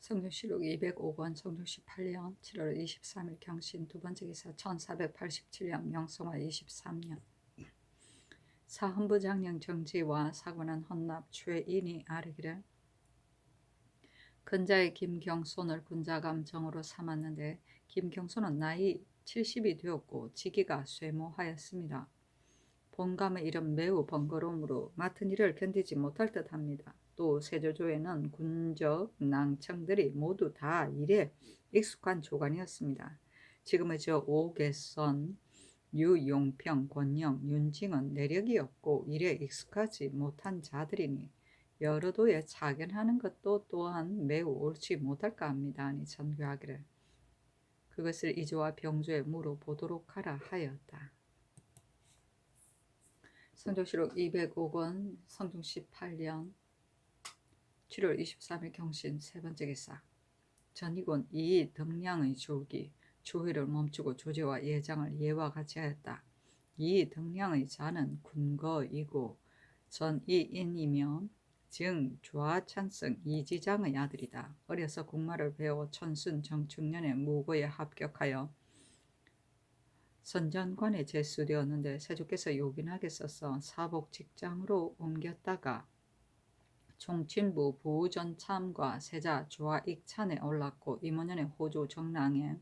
성종실록 205권 성종 18년 7월 23일 경신 두번째 기사 1487년 명성화 23년 사헌부장령 정지와 사관원 헌납 최인이 아뢰기를 근자의 김경손을 군자감 정으로 삼았는데 김경손은 나이 70이 되었고 직위가 쇠모하였습니다. 본감의 일은 매우 번거로우므로 맡은 일을 견디지 못할 듯합니다. 또 세조조에는 군적 낭청들이 모두 다 일에 익숙한 조간이었습니다. 지금의 저 오개선, 유용평, 권영, 윤징은 내력이 없고 일에 익숙하지 못한 자들이니 여러 도에 자견하는 것도 또한 매우 옳지 못할까 합니다. 아니 전교하기를 그것을 이조와 병조에 물어보도록 하라 하였다. 성종실록 205권 성종 18년 7월 23일 경신 세번째 기사 전이군 이 등량의 조기 조회를 멈추고 조제와 예장을 예와 같이 하였다. 이 등량의 자는 군거이고 전이인이며 즉 좌찬성 이지장의 아들이다. 어려서 국마를 배워 천순 정축년에 무고에 합격하여 선전관에 제수되었는데 세조께서 요긴하게 써서 사복 직장으로 옮겼다가 종친부 부전참과 세자 좌익찬에 올랐고 이모년에 호조 정랑에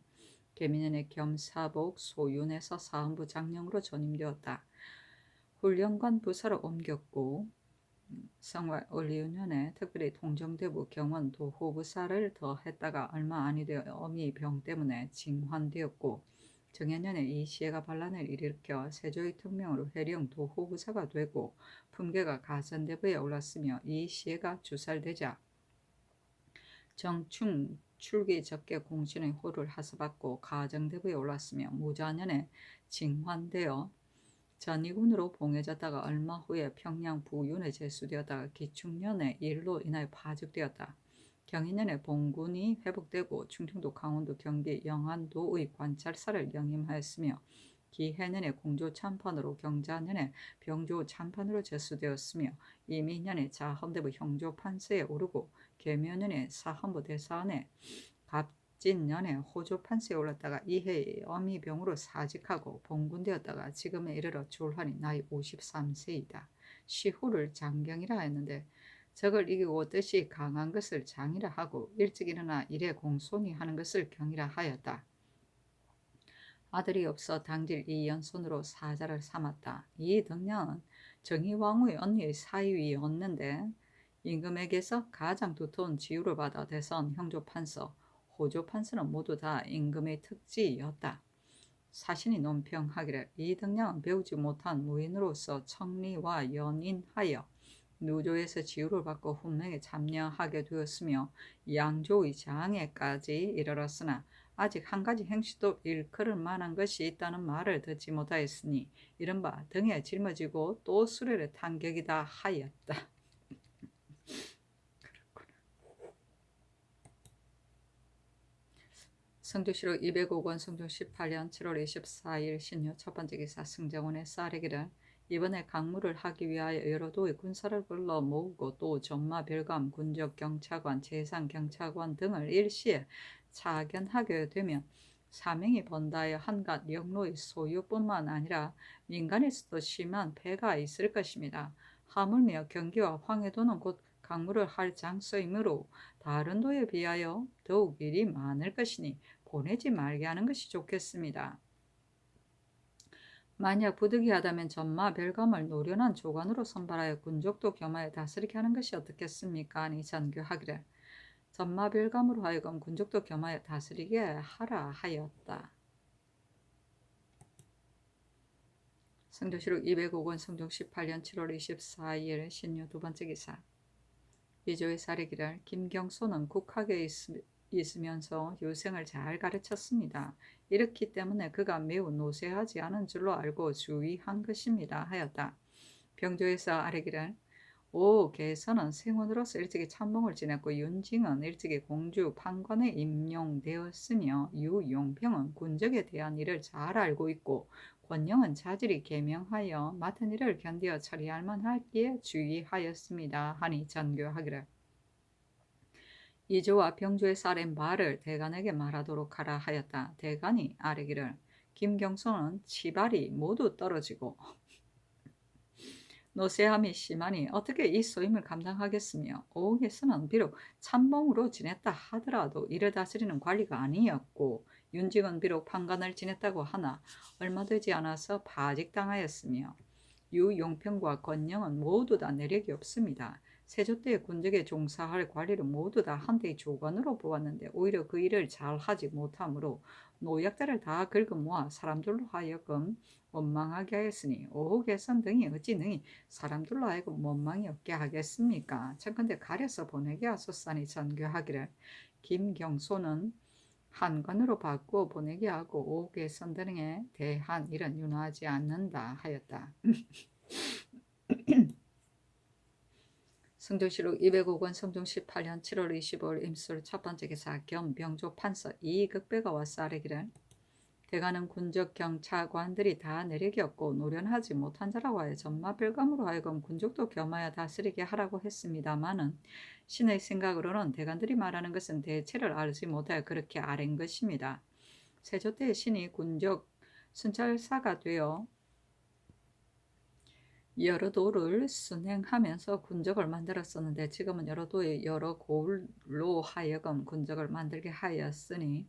계민년에 겸사복 소윤에서 사헌부 장령으로 전임되었다. 훈련관 부사로 옮겼고 성화 을리운년에 특별히 통정대부 경원 도호부사를 더했다가 얼마 아니 되어 어미 병 때문에 징환되었고 정해년에 이 시해가 반란을 일으켜 세조의 특명으로 해령 도호부사가 되고 품계가 가전대부에 올랐으며 이 시해가 주살되자 정충 출기 적게 공신의 호를 하사받고 가정대부에 올랐으며 무자년에 징환되어 전이군으로 봉해졌다가 얼마 후에 평양 부윤에 제수되었다가 기충년에 일로 인하여 파직되었다. 경인년에 봉군이 회복되고 충청도, 강원도, 경기, 영안도의 관찰사를 영임하였으며 기해년에 공조참판으로 경자년에 병조참판으로 제수되었으며 이민년에 자헌대부 형조판서에 오르고 계묘년에 사헌부 대사원에 갑진년에 호조판서에 올랐다가 이해에 어미병으로 사직하고 봉군되었다가 지금에 이르러 졸하니 나이 53세이다. 시후를 장경이라 했는데 적을 이기고 뜻이 강한 것을 장이라 하고 일찍 일어나 일에 공손히 하는 것을 경이라 하였다. 아들이 없어 당질 이연손으로 사자를 삼았다. 이 등량은 정의왕후의 언니의 사위였는데 임금에게서 가장 두터운 지우를 받아 대선 형조판서, 호조판서는 모두 다 임금의 특지였다. 사신이 논평하기를 이 등량은 배우지 못한 무인으로서 청리와 연인하여 누조에서 지우를 받고 훈명에 참여하게 되었으며 양조의 장애까지 이르렀으나 아직 한 가지 행시도 일컬을 만한 것이 있다는 말을 듣지 못하였으니 이른바 등에 짊어지고 또 수레를 탄 격이다 하였다. 성조실록 205권 성종 18년 7월 24일 신유 첫번째 기사 승정원의 쌀에기를 이번에 강무를 하기 위하여 여러 도의 군사를 불러 모으고 또 전마 별감 군적 경차관 재상 경차관 등을 일시에 차견하게 되면 사명이 번다하여 한갓 영로의 소유뿐만 아니라 민간에서도 심한 폐가 있을 것입니다. 하물며 경기와 황해도는 곧 강무를 할 장소이므로 다른 도에 비하여 더욱 일이 많을 것이니 보내지 말게 하는 것이 좋겠습니다. 만약 부득이하다면 전마 별감을 노련한 조관으로 선발하여 군족도 겸하여 다스리게 하는 것이 어떻겠습니까? 아니 전교하기를 전마 별감으로 하여금 군족도 겸하여 다스리게 하라 하였다. 성조실록 205권 성종 18년 7월 24일 신유 두번째 기사 이조의 사례기를 김경손은 국학에 있으면서 유생을 잘 가르쳤습니다. 이렇기 때문에 그가 매우 노쇠하지 않은 줄로 알고 주의한 것입니다 하였다. 병조에서 아뢰기를 오 개선은 생원으로서 일찍이 참봉을 지냈고 윤징은 일찍이 공주 판관에 임용되었으며 유용평은 군적에 대한 일을 잘 알고 있고 권영은 자질이 계명하여 맡은 일을 견디어 처리할 만하기에 주의하였습니다 하니 전교하기를 이조와 병조의 쌀인 말을 대간에게 말하도록 하라 하였다. 대간이 아뢰기를 김경소는 치발이 모두 떨어지고 노쇠함이 심하니 어떻게 이 소임을 감당하겠으며 오옥에서는 비록 참봉으로 지냈다 하더라도 이를 다스리는 관리가 아니었고 윤직은 비록 판관을 지냈다고 하나 얼마 되지 않아서 파직당하였으며 유용평과 권영은 모두 다 내력이 없습니다. 세조 때 군적에 종사할 관리를 모두 다 한때의 조관으로 보았는데 오히려 그 일을 잘 하지 못하므로 노약자를 다 긁어 모아 사람들로 하여금 원망하게 하였으니 오흑개선 등이 어찌 능히 사람들로 하여금 원망이 없게 하겠습니까? 청컨대 가려서 보내게 하소서니 전교하기를 김경소는 한관으로 바꾸어 보내게 하고 오흑개선 등에 대한 일은 윤호하지 않는다 하였다. 성조실록 205권 성종 18년 7월 25일 임술 첫 번째 기사 겸 병조 판서 이극배가 와서 아뢰기를 대가는 군적 경차관들이 다 내력이 없고 노련하지 못한 자라고 하여 전마별감으로 하여금 군족도 겸하여 다스리게 하라고 했습니다마는 신의 생각으로는 대관들이 말하는 것은 대체를 알지 못하여 그렇게 아랜 것입니다. 세조 때 신이 군적 순찰사가 되어 여러 도를 순행하면서 군적을 만들었었는데 지금은 여러 도의 여러 고을로 하여금 군적을 만들게 하였으니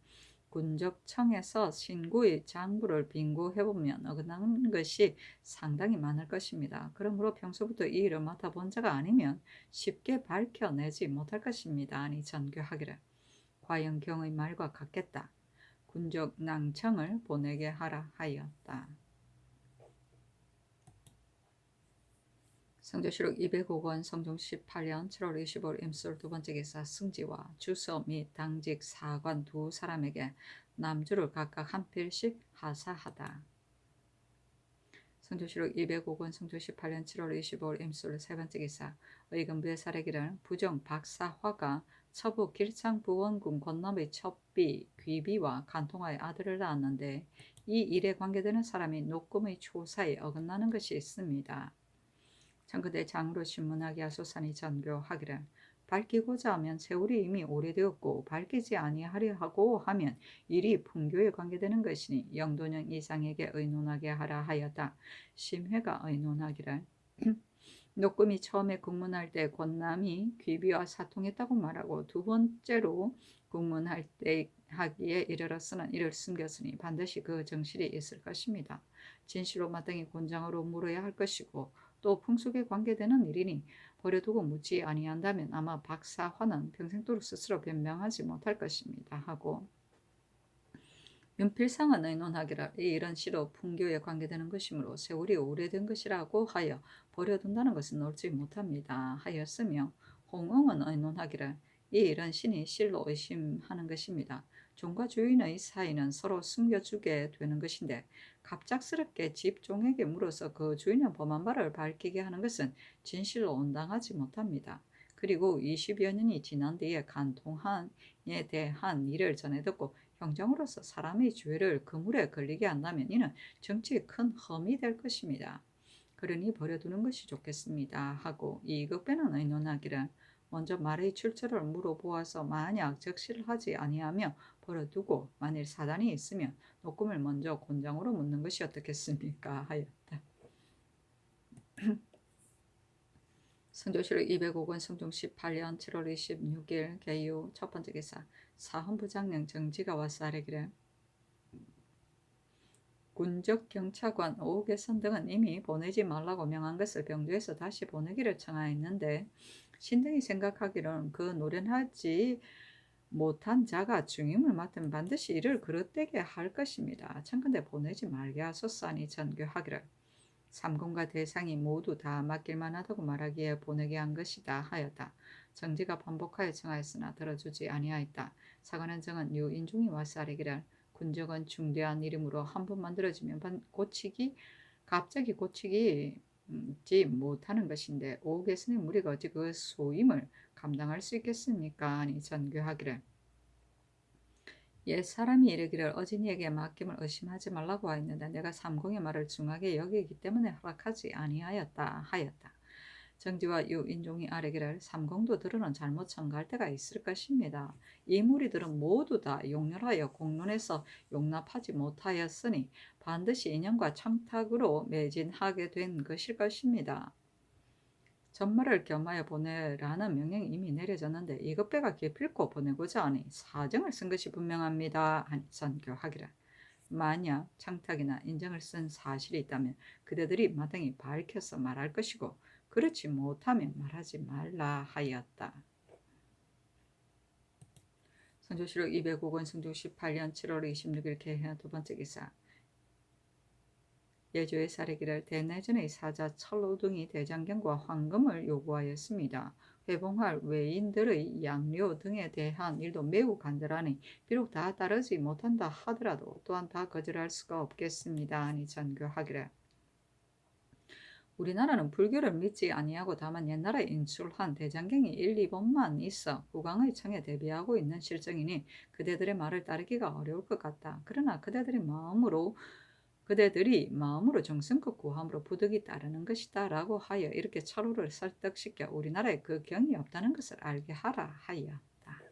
군적청에서 신구의 장부를 빙고해보면 어긋나는 것이 상당히 많을 것입니다. 그러므로 평소부터 이 일을 맡아본 자가 아니면 쉽게 밝혀내지 못할 것입니다. 아니 전교하기를 과연경의 말과 같겠다. 군적 낭청을 보내게 하라 하였다. 성조실록 205권 성종 18년 7월 25일 임술 두 번째 기사 승지와 주서 및 당직 사관 두 사람에게 남주를 각각 한 필씩 하사하다. 성조실록 205권 성종 18년 7월 25일 임술 세 번째 기사 의금부의 사례기를 부정 박사화가 처부 길창부원군 권남의 첩비 귀비와 간통하의 아들을 낳았는데 이 일에 관계되는 사람이 녹금의 초사에 어긋나는 것이 있습니다. 청그대 장으로 신문하게 하소서니 전교하기를 밝히고자 하면 세월이 이미 오래되었고 밝히지 아니하려 하고 하면 일이 풍교에 관계되는 것이니 영도년 이상에게 의논하게 하라 하였다. 심회가 의논하기를 녹금이 처음에 국문할 때 권남이 귀비와 사통했다고 말하고 두 번째로 국문할 때 하기에 이르렀으나 이를 숨겼으니 반드시 그 정실이 있을 것입니다. 진실로 마땅히 곤장으로 물어야 할 것이고 또 풍속에 관계되는 일이니 버려두고 묻지 아니한다면 아마 박사화는 평생도록 스스로 변명하지 못할 것입니다 하고 윤필상은 의논하기를 이 일은 시로 풍교에 관계되는 것이므로 세월이 오래된 것이라고 하여 버려둔다는 것은 옳지 못합니다 하였으며 홍응은 의논하기를 이 일은 신이 실로 의심하는 것입니다. 종과 주인의 사이는 서로 숨겨주게 되는 것인데 갑작스럽게 집 종에게 물어서 그 주인의 범한 바를 밝히게 하는 것은 진실로 온당하지 못합니다. 그리고 20여 년이 지난 뒤에 간통한에 대한 일을 전해 듣고 형정으로서 사람의 죄를 그물에 걸리게 한다면 이는 정치에 큰 험이 될 것입니다. 그러니 버려두는 것이 좋겠습니다 하고 이극배는 의논하기를 먼저 말의 출처를 물어보아서 만약 적시를 하지 아니하며 버려두고 만일 사단이 있으면 녹금을 먼저 곤장으로 묻는 것이 어떻겠습니까 하였다. 성조실록 205권 성종 18년 7월 26일 개유 첫 번째 기사 사헌부장령 정지가 와서 아뢰기를 군적 경차관 오옥개선 등은 이미 보내지 말라고 명한 것을 병조에서 다시 보내기를 청하였는데 신등이 생각하기로는 그 노련하지 못한 자가 중임을 맡으면 반드시 이를 그릇되게 할 것입니다. 청컨대 보내지 말게 하소서니 전교하기를 삼공과 대상이 모두 다 맡길만 하다고 말하기에 보내게 한 것이다 하였다. 정지가 반복하여 청하였으나 들어주지 아니하였다. 사관원 정은 유인중이 와서 아뢰기를 군적은 중대한 일이므로 한 번 만들어지면 갑자기 고치지 못하는 것인데 오옥에서는 무리가 어찌 그 소임을 감당할 수 있겠습니까? 아니 전교하기를 옛 사람이 이르기를 어진이에게 맡김을 의심하지 말라고 하였는데 내가 삼공의 말을 중하게 여기기 때문에 허락하지 아니하였다 하였다. 정지와 유인종이 아래기를 삼공도들은 잘못 청구할 때가 있을 것입니다. 이 무리들은 모두 다 용렬하여 공론에서 용납하지 못하였으니 반드시 인연과 청탁으로 매진하게 된 것일 것입니다. 전말을 겸하여 보내라는 명령이 이미 내려졌는데 이것 배가 기필코 보내고자 하니 사정을 쓴 것이 분명합니다. 하니 선교하기를. 만약 청탁이나 인정을 쓴 사실이 있다면 그대들이 마땅히 밝혀서 말할 것이고 그렇지 못하면 말하지 말라 하였다. 성조실록 205권 성조 18년 7월 26일 개헌 두 번째 기사. 예조의 사례기를 대내전의 사자 철로둥이 대장경과 황금을 요구하였습니다. 회봉할 외인들의 양료 등에 대한 일도 매우 간절하니 비록 다 따르지 못한다 하더라도 또한 다 거절할 수가 없겠습니다. 하니 전교하기를. 우리나라는 불교를 믿지 아니하고 다만 옛날에 인출한 대장경이 1, 2번만 있어 국왕의 청에 대비하고 있는 실정이니 그대들의 말을 따르기가 어려울 것 같다. 그러나 그대들이 마음으로 정성껏 구함으로 부득이 따르는 것이다 라고 하여 이렇게 철호를 설득시켜 우리나라에 그 경이 없다는 것을 알게 하라 하였다.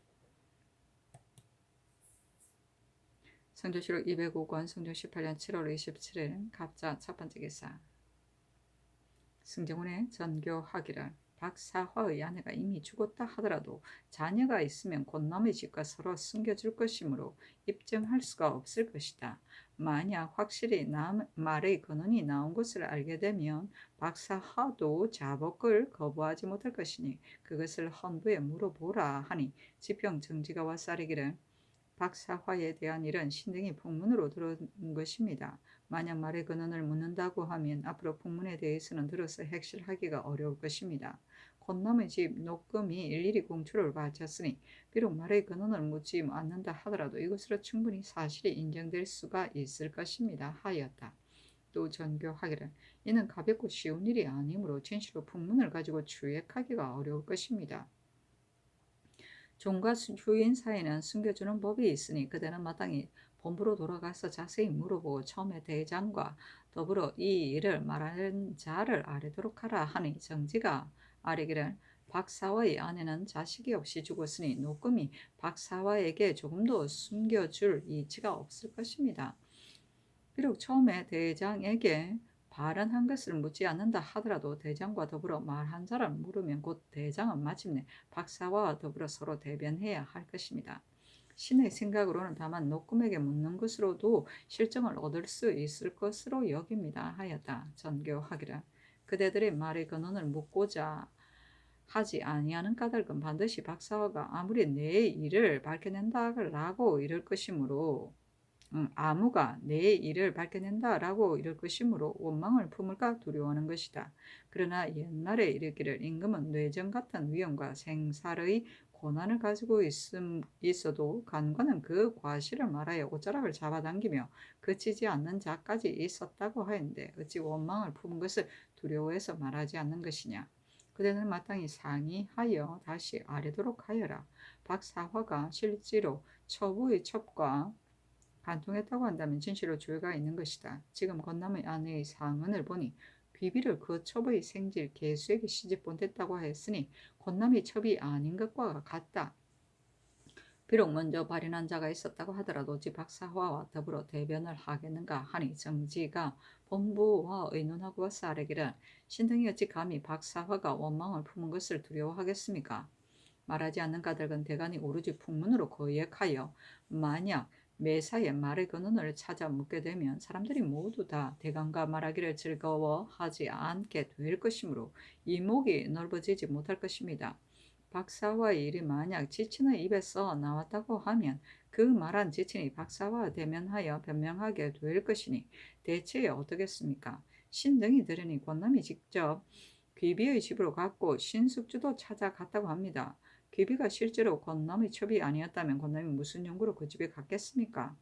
성조실록 205권 성조 18년 7월 27일 갑자 첫 번째 기사. 승정원의 전교하기를. 박사화의 아내가 이미 죽었다 하더라도 자녀가 있으면 곧남의 집과 서로 숨겨줄 것이므로 입증할 수가 없을 것이다. 만약 확실히 말의 근원이 나온 것을 알게 되면 박사화도 자복을 거부하지 못할 것이니 그것을 헌부에 물어보라 하니 지평 정지가 와서 아뢰기를. 박사화에 대한 일은 신등이 풍문으로 들은 것입니다. 만약 말의 근원을 묻는다고 하면 앞으로 풍문에 대해서는 들어서 핵실하기가 어려울 것입니다. 콧남의 집 녹금이 일일이 공초를 바쳤으니 비록 말의 근원을 묻지 않는다 하더라도 이것으로 충분히 사실이 인정될 수가 있을 것입니다. 하였다. 또 전교하기를. 이는 가볍고 쉬운 일이 아니므로 진실로 풍문을 가지고 추액하기가 어려울 것입니다. 종과 주인 사이는 숨겨주는 법이 있으니 그대는 마땅히 본부로 돌아가서 자세히 물어보고 처음에 대장과 더불어 이 일을 말하는 자를 아뢰도록 하라 하니 정지가 아뢰기를. 박사와의 아내는 자식이 없이 죽었으니 노금이 박사와에게 조금도 숨겨줄 이치가 없을 것입니다. 비록 처음에 대장에게 발언한 것을 묻지 않는다 하더라도 대장과 더불어 말한 자를 물으면 곧 대장은 마침내 박사와 더불어 서로 대변해야 할 것입니다. 신의 생각으로는 다만 녹금에게 묻는 것으로도 실정을 얻을 수 있을 것으로 여깁니다. 하였다. 전교하기를. 그대들의 말의 근원을 묻고자 하지 아니하는 까닭은 반드시 박사가 아무리 내 일을 밝혀낸다라고 이럴 것이므로 아무가 내 일을 밝혀낸다라고 이럴 것이므로 원망을 품을까 두려워하는 것이다. 그러나 옛날에 이르기를 임금은 뇌정 같은 위험과 생살의 고난을 가지고 있어도 간관은 그 과실을 말하여 옷자락을 잡아당기며 그치지 않는 자까지 있었다고 하였는데 어찌 원망을 품은 것을 두려워해서 말하지 않는 것이냐. 그대는 마땅히 상의하여 다시 아뢰도록 하여라. 박사화가 실제로 처부의 첩과 간통했다고 한다면 진실로 죄가 있는 것이다. 지금 건남의 아내의 상언을 보니 비비를 그 첩의 생질 개수에게 시집 보냈다고 하였으니 건남의 첩이 아닌 것과 같다. 비록 먼저 발인한 자가 있었다고 하더라도 지 박사화와 더불어 대변을 하겠는가 하니 정지가 본부와 의논하고 와서 아뢰기를. 신등이 어찌 감히 박사화가 원망을 품은 것을 두려워하겠습니까? 말하지 않는 까닭은 대간이 오로지 풍문으로 거역하여 만약 매사에 말의 근원을 찾아 묻게 되면 사람들이 모두 다 대간과 말하기를 즐거워하지 않게 될 것이므로 이목이 넓어지지 못할 것입니다. 박사와의 일이 만약 지친의 입에서 나왔다고 하면 그 말한 지친이 박사와 대면하여 변명하게 될 것이니 대체 어떻겠습니까? 신등이 들으니 권남이 직접 귀비의 집으로 갔고 신숙주도 찾아갔다고 합니다. 귀비가 실제로 권남의 첩이 아니었다면 권남이 무슨 연구로 그 집에 갔겠습니까?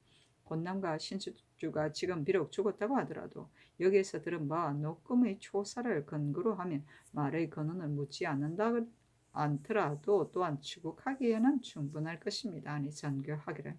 권남과 신숙주가 지금 비록 죽었다고 하더라도 여기에서 들은 바와 녹금의 초사를 근거로 하면 말의 근원을 묻지 않더라도 또한 추국하기에는 충분할 것입니다. 아니 전교하기를.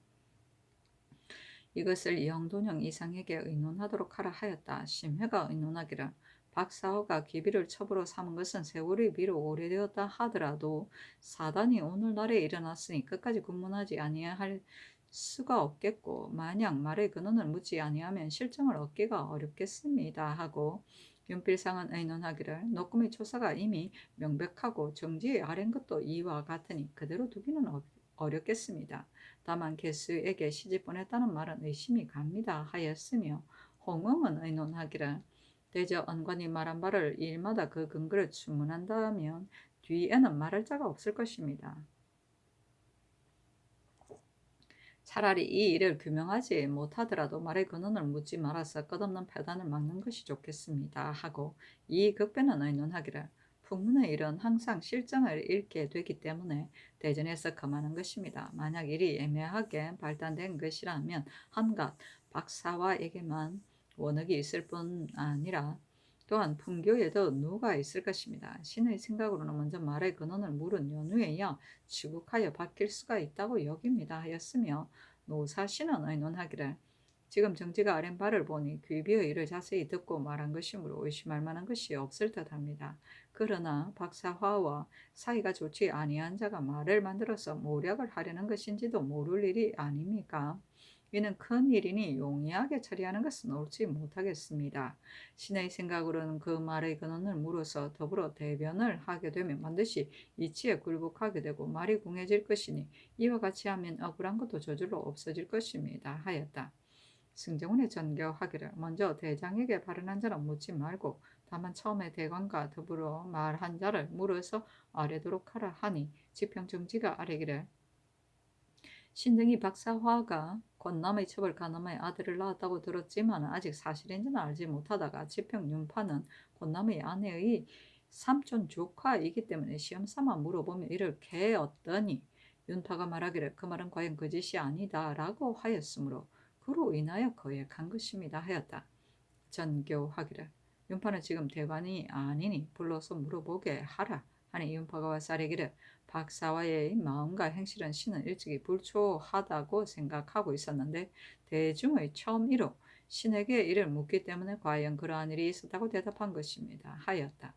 이것을 영돈영 이상에게 의논하도록 하라 하였다. 심회가 의논하기를. 박사화가 기비를 첩으로 삼은 것은 세월이 비록 오래되었다 하더라도 사단이 오늘날에 일어났으니 끝까지 군문하지 아니할 수가 없겠고 만약 말의 근원을 묻지 아니하면 실정을 얻기가 어렵겠습니다 하고 윤필상은 의논하기를 노금의 초사가 이미 명백하고 정지에 아랜 것도 이와 같으니 그대로 두기는 어렵겠습니다. 다만 개수에게 시집 보냈다는 말은 의심이 갑니다 하였으며 홍응은 의논하기를 대저 언관이 말한 바를 일마다 그 근거를 추문한다면 뒤에는 말할 자가 없을 것입니다. 차라리 이 일을 규명하지 못하더라도 말의 근원을 묻지 말아서 끝없는 패단을 막는 것이 좋겠습니다 하고 이 극변은 의논하기를 풍문의 일은 항상 실정을 잃게 되기 때문에 대전에서 금하는 것입니다. 만약 일이 애매하게 발단된 것이라면 한갓 박사와에게만 원억이 있을 뿐 아니라 또한 풍교에도 누가 있을 것입니다. 신의 생각으로는 먼저 말의 근원을 물은 연후에야 지국하여 바뀔 수가 있다고 여깁니다 하였으며 노사신은 의논하기를 지금 정지가 아랜 바를 보니 귀비의 일을 자세히 듣고 말한 것이므로 의심할 만한 것이 없을 듯합니다. 그러나 박사화와 사이가 좋지 아니한 자가 말을 만들어서 모략을 하려는 것인지도 모를 일이 아닙니까? 이는 큰 일이니 용이하게 처리하는 것은 옳지 못하겠습니다. 신의 생각으로는 그 말의 근원을 물어서 더불어 대변을 하게 되면 반드시 이치에 굴복하게 되고 말이 궁해질 것이니 이와 같이 하면 억울한 것도 저절로 없어질 것입니다 하였다. 승정원의 전교하기를 먼저 대장에게 발언한 자는 묻지 말고 다만 처음에 대관과 더불어 말한 자를 물어서 아뢰도록 하라 하니 지평정지가 아뢰기를 신등이 박사화가 권남의 첩을 가늠의 아들을 낳았다고 들었지만 아직 사실인지는 알지 못하다가 지평 윤파는 권남의 아내의 삼촌 조카이기 때문에 시험삼아 물어보며 이를 개었더니 윤파가 말하기를 그 말은 과연 거짓이 아니다 라고 하였으므로 그로 인하여 거역한 것입니다 하였다. 전교하기를 윤파는 지금 대관이 아니니 불러서 물어보게 하라 하니 윤파가 와서 아뢰기를 박사와의 마음과 행실은 신은 일찍이 불초하다고 생각하고 있었는데 대중의 처음 이로 신에게 이를 묻기 때문에 과연 그러한 일이 있었다고 대답한 것입니다 하였다.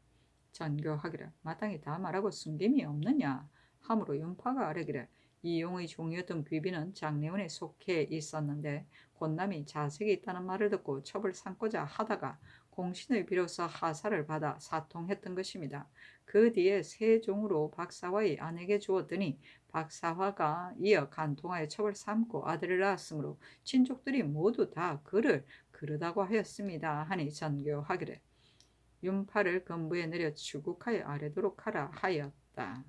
전교하기를 마땅히 다 말하고 숨김이 없느냐 하므로 윤파가 아뢰기를 이용의 종이었던 귀비는 장례원에 속해 있었는데 권남이 자색이 있다는 말을 듣고 첩을 삼고자 하다가 공신의 비로소 하사를 받아 사통했던 것입니다. 그 뒤에 세종으로 박사화의 아내에게 주었더니 박사화가 이어 간통하여 첩을 삼고 아들을 낳았으므로 친족들이 모두 다 그를 그러다고 하였습니다 하니 전교하기를 윤파를 건부에 내려 추국하여 아뢰도록 하라 하였다.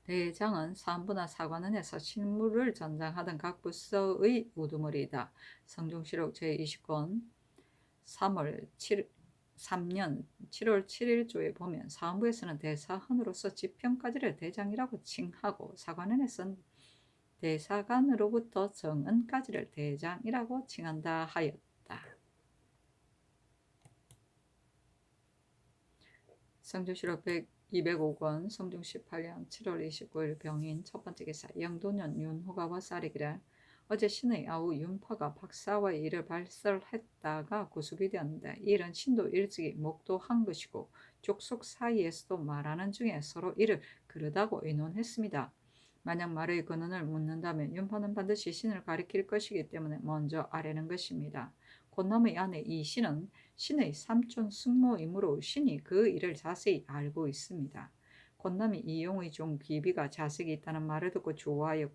대장은 사안부나 사관원에서 실무를 전장하던 각 부서의 우두머리이다. 성종실록 제20권 3년 7월 7일조에 보면 사안부에서는 대사헌으로서 지평까지를 대장이라고 칭하고 사관원에서는 대사관으로부터 정은까지를 대장이라고 칭한다 하였다. 성종실록 205권 성종 18년 7월 29일 병인 첫 번째 기사 영도년 윤호가 와서 아뢰기를 어제 신의 아우 윤파가 박사와의 일을 발설했다가 구속이 되었는데 이 일은 신도 일찍이 목도한 것이고 족속 사이에서도 말하는 중에 서로 이를 그러다고 의논했습니다. 만약 말의 근원을 묻는다면 윤파는 반드시 신을 가리킬 것이기 때문에 먼저 아뢰는 것입니다. 권남의 아내 이신은 신의 삼촌 숙모이므로 신이 그 일을 자세히 알고 있습니다. 권남이 이용의 종 귀비가 자색이 있다는 말을 듣고 좋아하여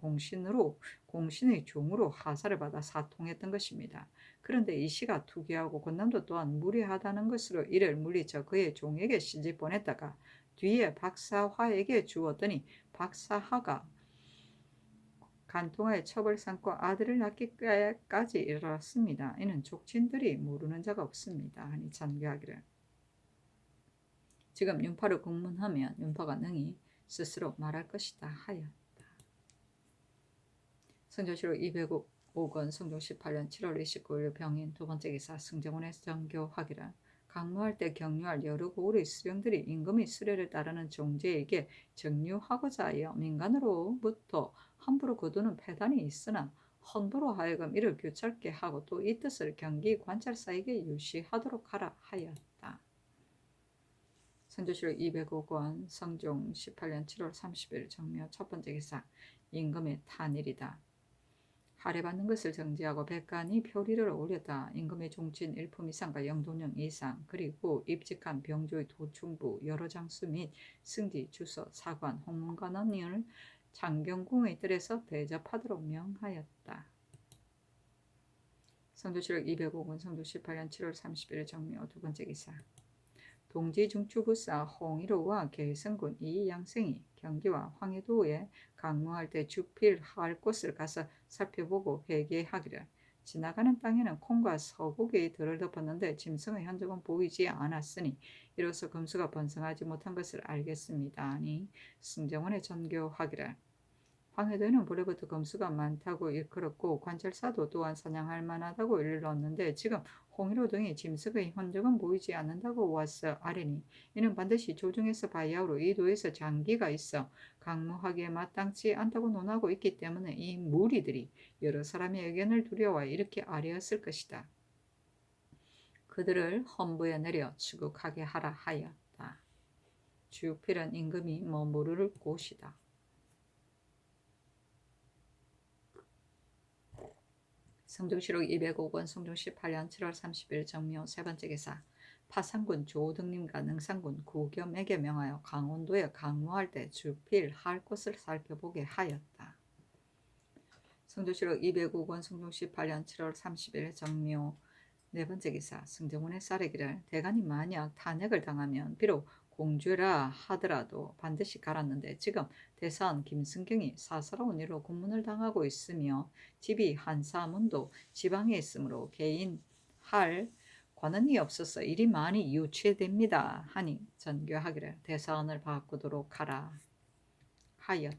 공신의 종으로 하사를 받아 사통했던 것입니다. 그런데 이씨가 투기하고 권남도 또한 무리하다는 것으로 이를 물리쳐 그의 종에게 시집 보냈다가 뒤에 박사화에게 주었더니 박사화가 간통하여 첩을 삼고 아들을 낳기까지 이르렀습니다. 이는 족친들이 모르는 자가 없습니다. 하니 전교하기를 지금 윤파를 공문하면 윤파가 능히 스스로 말할 것이다 하였다. 성조실록 205권 성종 18년 7월 29일 병인 두 번째 기사 승정원에서 전교하기를 강무할 때 경유할 여러 고을의 수령들이 임금의 수레를 따르는 종제에게 정류하고자 하여 민간으로부터 함부로 거두는 패단이 있으나 헌부로 하여금 이를 교찰케 하고 또 이 뜻을 경기 관찰사에게 유시하도록 하라 하였다. 선조실록 205권 성종 18년 7월 30일 정묘 첫 번째 기사 임금의 탄일이다. 할애받는 것을 정지하고 백간이 표리를 올렸다. 임금의 종친 일품 이상과 영도령 이상 그리고 입직한 병조의 도충부 여러 장수 및 승지 주서 사관 홍문관원을 장경궁의 뜰에서 대접하도록 명하였다. 성조실록 205권 성조 18년 7월 31일 정묘 두 번째 기사 동지 중추부사 홍일호와 계승군 이양생이 경기와 황해도에 강무할 때 주필할 곳을 가서 살펴보고 회개하기를 지나가는 땅에는 콩과 서곡이 들을 덮었는데 짐승의 흔적은 보이지 않았으니 이로써 금수가 번성하지 못한 것을 알겠습니다. 아니 승정원에 전교하기를 황해도에는 본래부터 금수가 많다고 일컬었고 관찰사도 또한 사냥할 만하다고 일렀는데 지금 홍일호 등이 짐승의 흔적은 보이지 않는다고 와서 아뢰니 이는 반드시 조중에서 바야흐로 이 도에서 장기가 있어 강무하기에 마땅치 않다고 논하고 있기 때문에 이 무리들이 여러 사람의 의견을 두려워 이렇게 아뢰었을 것이다. 그들을 헌부에 내려 추국하게 하라 하였다. 주필은 임금이 머무를 곳이다. 성종실록 205권 성종 18년 7월 30일 정묘 세 번째 기사 파산군 조등림과 능산군 구겸에게 명하여 강원도에 강무할 때 주필할 곳을 살펴보게 하였다. 성종실록 205권 성종 18년 7월 30일 정묘 네 번째 기사 승정원의 사례기를 대간이 만약 탄핵을 당하면 비록 공주라 하더라도 반드시 갈았는데 지금 대사원 김승경이 사사로운 일로 고문을 당하고 있으며 집이 한사문도 지방에 있으므로 개인할 관원이 없어서 일이 많이 유치됩니다. 하니 전교하기를 대사원을 바꾸도록 하라 하였다.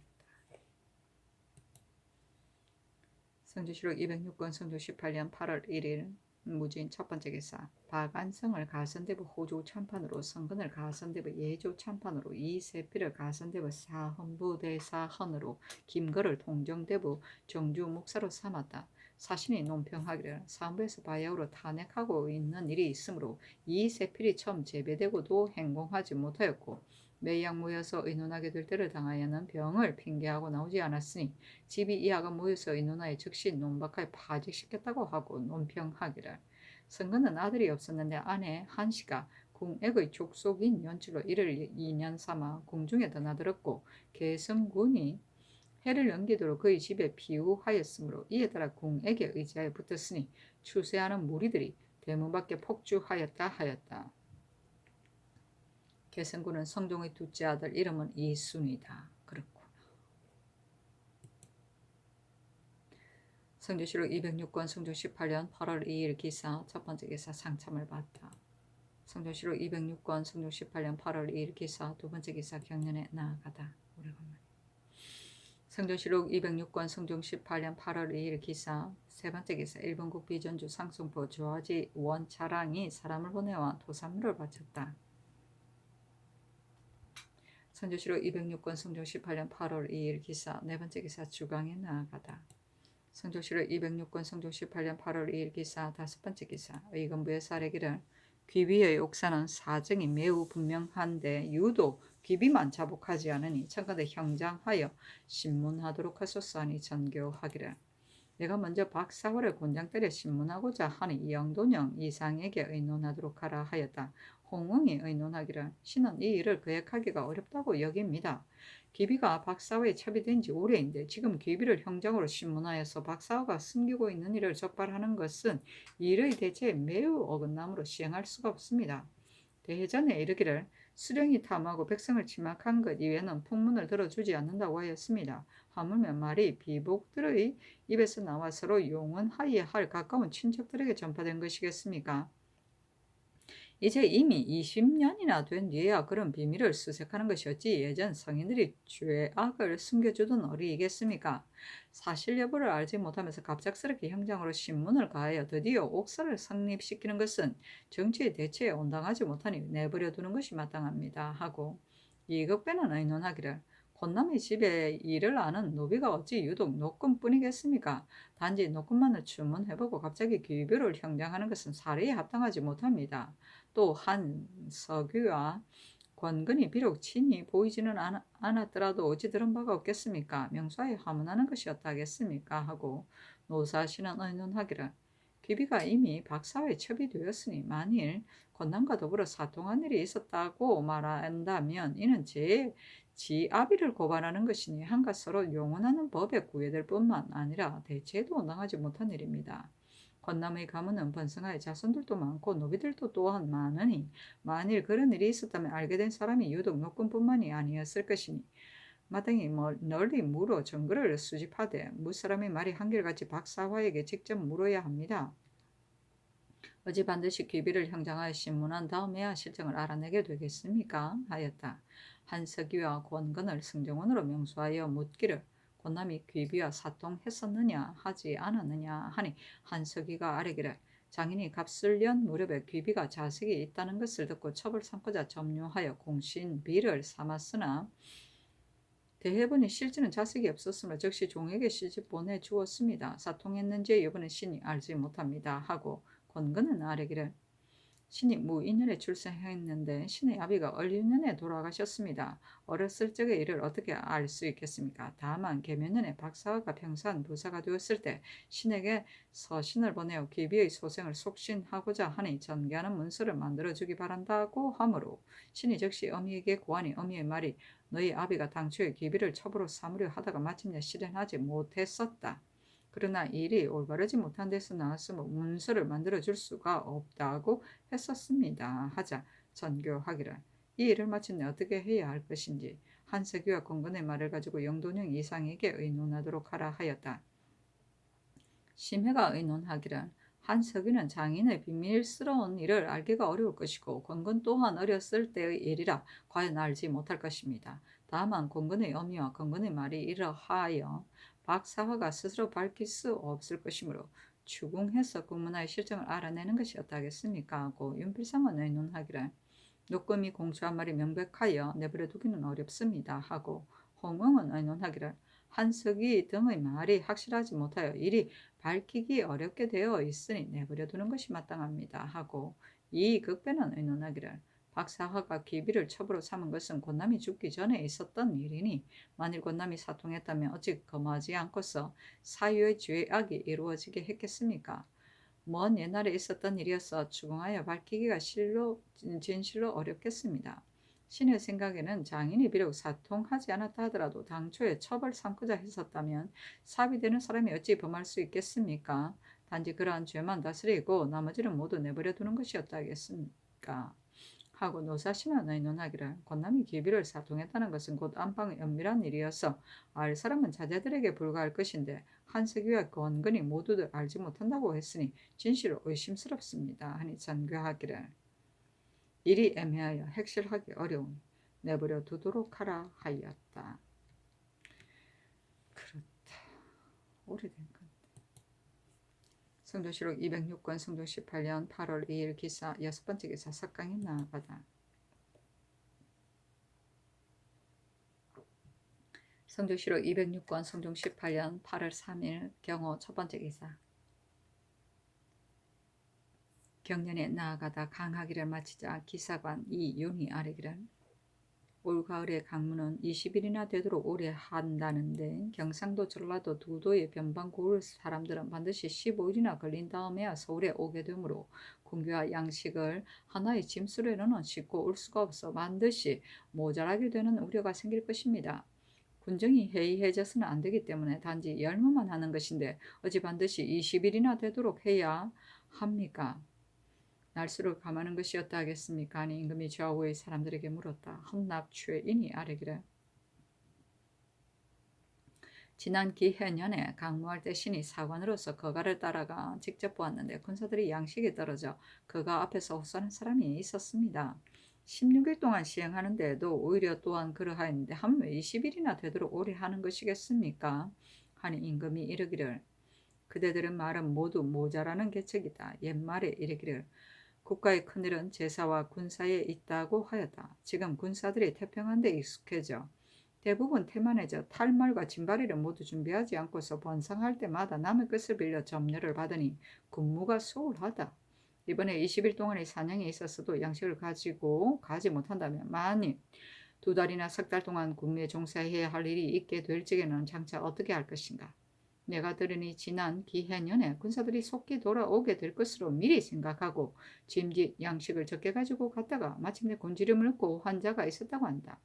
성조실록 206권 성조 18년 8월 1일 무진 첫 번째 기사 박안성을 가선대부 호조 참판으로 성근을 가선대부 예조 참판으로 이세필을 가선대부 사헌부 대사헌으로 김거를 통정대부 정주 목사로 삼았다. 사신이 논평하기를 사헌부에서 바야흐로 탄핵하고 있는 일이 있으므로 이세필이 처음 제배되고도 행공하지 못하였고 매약 모여서 의논하게 될 때를 당하여는 병을 핑계하고 나오지 않았으니 집이 이하가 모여서 의논하여 즉시 논박하여 파직시켰다고 하고 논평하기를 성근은 아들이 없었는데 아내 한씨가 궁액의 족속인 연출로 이를 2년 삼아 궁중에 드나들었고 계승군이 해를 넘기도록 그의 집에 비우하였으므로 이에 따라 궁액에 의지하여 붙었으니 추세하는 무리들이 대문 밖에 폭주하였다 하였다. 계승군은 성종의 둘째 아들 이름은 이순이다. 그렇구나. 성조실록 206권 성종 18년 8월 2일 기사 첫 번째 기사 상참을 받다. 성조실록 206권 성종 18년 8월 2일 기사 두 번째 기사 경련에 나아가다. 오래간만에. 성조실록 206권 성종 18년 8월 2일 기사 세 번째 기사 일본국 비전주 상승포 조아지 원차랑이 사람을 보내와 토산물을 바쳤다. 성조실록 206권 성종 18년 8월 2일 기사 네 번째 기사 주강에 나아가다. 성조실록 206권 성종 18년 8월 2일 기사 다섯 번째 기사 의금부의 사례기를 귀비의 옥사는 사정이 매우 분명한데 유도 귀비만 자복하지 않으니 청가대 형장하여 신문하도록 하소서하니 전교하기를 내가 먼저 박사월을 곤장 때려 신문하고자 하니 영도령 이상에게 의논하도록 하라 하였다. 홍응이 의논하기를 신은 이 일을 계획하기가 어렵다고 여깁니다. 귀비가 박사와에 첩이된 지 오래인데 지금 귀비를 형장으로 신문하여서 박사와가 숨기고 있는 일을 적발하는 것은 일의 대체에 매우 어긋남으로 시행할 수가 없습니다. 대해전에 이르기를 수령이 탐하고 백성을 침략한 것 이외에는 풍문을 들어주지 않는다고 하였습니다. 하물며 말이 비복들의 입에서 나와 서로 용언하여야 할 가까운 친척들에게 전파된 것이겠습니까? 이제 이미 20년이나 된 뒤에야 그런 비밀을 수색하는 것이 어찌 예전 성인들이 죄악을 숨겨주던 어리이겠습니까? 사실 여부를 알지 못하면서 갑작스럽게 형장으로 신문을 가하여 드디어 옥사를 성립시키는 것은 정치의 대체에 온당하지 못하니 내버려 두는 것이 마땅합니다. 하고 이극배는 의논하기를 권남의 집에 일을 아는 노비가 어찌 유독 노건뿐이겠습니까? 단지 노건만을 주문해보고 갑자기 귀비를 형장하는 것은 사례에 합당하지 못합니다. 또 한석유와 권근이 비록 친히 보이지는 않았더라도 어찌 들은 바가 없겠습니까? 명사에 화문하는 것이었다겠습니까? 하고 노사시는 의논하기를 귀비가 이미 박사회 첩이되었으니 만일 권남과 더불어 사통한 일이 있었다고 말한다면 이는 지 아비를 고발하는 것이니 한가 서로 용언하는 법에 구애될 뿐만 아니라 대체에도 온당하지 못한 일입니다. 권남의 가문은 번성하여 자손들도 많고 노비들도 또한 많으니 만일 그런 일이 있었다면 알게 된 사람이 유독 노건뿐만이 아니었을 것이니 마땅히 널리 물어 증거를 수집하되 무사람의 말이 한결같이 박사화에게 직접 물어야 합니다. 어찌 반드시 귀비를 형장하여 신문한 다음에야 실정을 알아내게 되겠습니까? 하였다. 한석이와 권근을 승정원으로 명수하여 묻기를 권남이 귀비와 사통했었느냐 하지 않았느냐 하니 한석이가 아뢰기를 장인이 값을련 무렵에 귀비가 자식이 있다는 것을 듣고 첩을 삼고자 점유하여 공신비를 삼았으나 대해보니 실제는 자식이 없었으므로 즉시 종에게 시집 보내주었습니다. 사통했는지의 여부는 신이 알지 못합니다. 하고 권근은 아뢰기를 신이 무인년에 출생했는데 신의 아비가 얼유년에 돌아가셨습니다. 어렸을 적의 일을 어떻게 알 수 있겠습니까? 다만 계면년에 박사가 평산 부사가 되었을 때 신에게 서신을 보내어 귀비의 소생을 속신하고자 하니 전개하는 문서를 만들어주기 바란다고 하므로 신이 즉시 어미에게 고하니 어미의 말이 너희 아비가 당초에 귀비를 첩으로 삼으려 하다가 마침내 실현하지 못했었다. 그러나 일이 올바르지 못한 데서 나왔으므로 문서를 만들어줄 수가 없다고 했었습니다. 하자 전교하기를 이 일을 마침내 어떻게 해야 할 것인지 한석유와 권근의 말을 가지고 영돈형 이상에게 의논하도록 하라 하였다. 심해가 의논하기를 한석유는 장인의 비밀스러운 일을 알기가 어려울 것이고 권근 또한 어렸을 때의 일이라 과연 알지 못할 것입니다. 다만 권근의 어미와 권근의 말이 이러하여 박사화가 스스로 밝힐 수 없을 것이므로 추궁해서 국문화의 실정을 알아내는 것이었다겠습니까? 하고 윤필상은 의논하기를 노금이 공주한 말이 명백하여 내버려 두기는 어렵습니다. 하고 홍응은 의논하기를 한석이 등의 말이 확실하지 못하여 일이 밝히기 어렵게 되어 있으니 내버려 두는 것이 마땅합니다. 하고 이 극배는 의논하기를 박사화가 귀비를 첩으로 삼은 것은 권남이 죽기 전에 있었던 일이니 만일 권남이 사통했다면 어찌 검하지 않고서 사유의 죄악이 이루어지게 했겠습니까? 먼 옛날에 있었던 일이어서 추궁하여 밝히기가 진실로 어렵겠습니다. 신의 생각에는 장인이 비록 사통하지 않았다 하더라도 당초에 첩을 삼고자 했었다면 사비되는 사람이 어찌 범할 수 있겠습니까? 단지 그러한 죄만 다스리고 나머지는 모두 내버려 두는 것이었다겠습니까? 하고 노사신은 의논하기를 권남이 귀비를 사통했다는 것은 곧 안방의 은밀한 일이어서 알 사람은 자제들에게 불과할 것인데 한석유와 권근이 모두들 알지 못한다고 했으니 진실로 의심스럽습니다. 하니 전교하기를 일이 애매하여 핵실하기 어려우니 내버려 두도록 하라 하였다. 그렇다. 오래된 건데. 성조실록 206권 성종 18년 8월 2일 기사 6번째 기사 석강이 나아가다. 성조실록 206권 성종 18년 8월 3일 경호 첫번째 기사 경년에 나아가다 강하기를 마치자 기사관 이윤이 아뢰기를 올가을에 강문은 20일이나 되도록 오래 한다는데 경상도 전라도 두 도의 변방 고을 사람들은 반드시 15일이나 걸린 다음에야 서울에 오게 되므로 군기와 양식을 하나의 짐수레로는 싣고 올 수가 없어 반드시 모자라게 되는 우려가 생길 것입니다. 군정이 해이해져서는 안 되기 때문에 단지 열무만 하는 것인데 어찌 반드시 20일이나 되도록 해야 합니까? 날수를 감하는 것이었다 하겠습니까? 하니 임금이 좌우의 사람들에게 물었다. 헌납최인이 아뢰기를 지난 기해년에 강무할 때 신이 사관으로서 거가를 따라가 직접 보았는데 군사들이 양식이 떨어져 그가 앞에서 호소하는 사람이 있었습니다. 16일 동안 시행하는 데에도 오히려 또한 그러하였는데 하면 20일이나 되도록 오래 하는 것이겠습니까? 하니 임금이 이르기를 그대들은 말은 모두 모자라는 계책이다. 옛말에 이르기를 국가의 큰일은 제사와 군사에 있다고 하였다. 지금 군사들이 태평한 데 익숙해져 대부분 태만해져 탈말과 진바리를 모두 준비하지 않고서 번성할 때마다 남의 것을 빌려 점례를 받으니 군무가 소홀하다. 이번에 20일 동안의 사냥에 있어서도 양식을 가지고 가지 못한다면 만일 2달이나 3달 동안 군무에 종사해야 할 일이 있게 될 적에는 장차 어떻게 할 것인가. 내가 들으니 지난 기해년에 군사들이 속히 돌아오게 될 것으로 미리 생각하고 짐짓 양식을 적게 가지고 갔다가 마침내 곤지름을 얻고 환자가 있었다고 한다.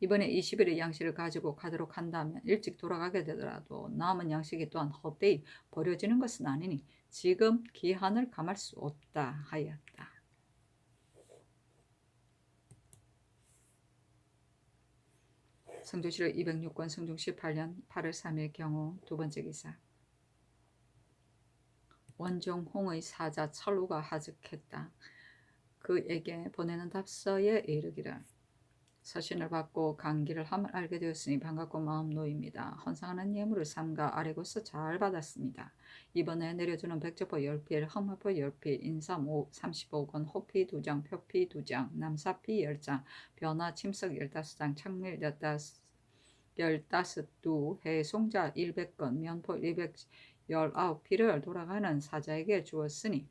이번에 20일의 양식을 가지고 가도록 한다면 일찍 돌아가게 되더라도 남은 양식이 또한 헛되이 버려지는 것은 아니니 지금 기한을 감할 수 없다 하였다. 성조실록 206권 성종 18년 8월 3일 경우 두 번째 기사. 원종홍의 사자 철우가 하직했다. 그에게 보내는 답서에 이르기를 서신을 받고 강기를 함을 알게 되었으니 반갑고 마음 놓입니다. 헌상하는 예물을 삼가 아래고서 잘 받았습니다. 이번에 내려주는 백조포 10필, 흑마포 10필, 인삼 35권, 호피 2장, 표피 2장, 남사피 10장, 변화 침석 15장, 창밀 15두, 해송자 100건, 면포 219필을 돌아가는 사자에게 주었으니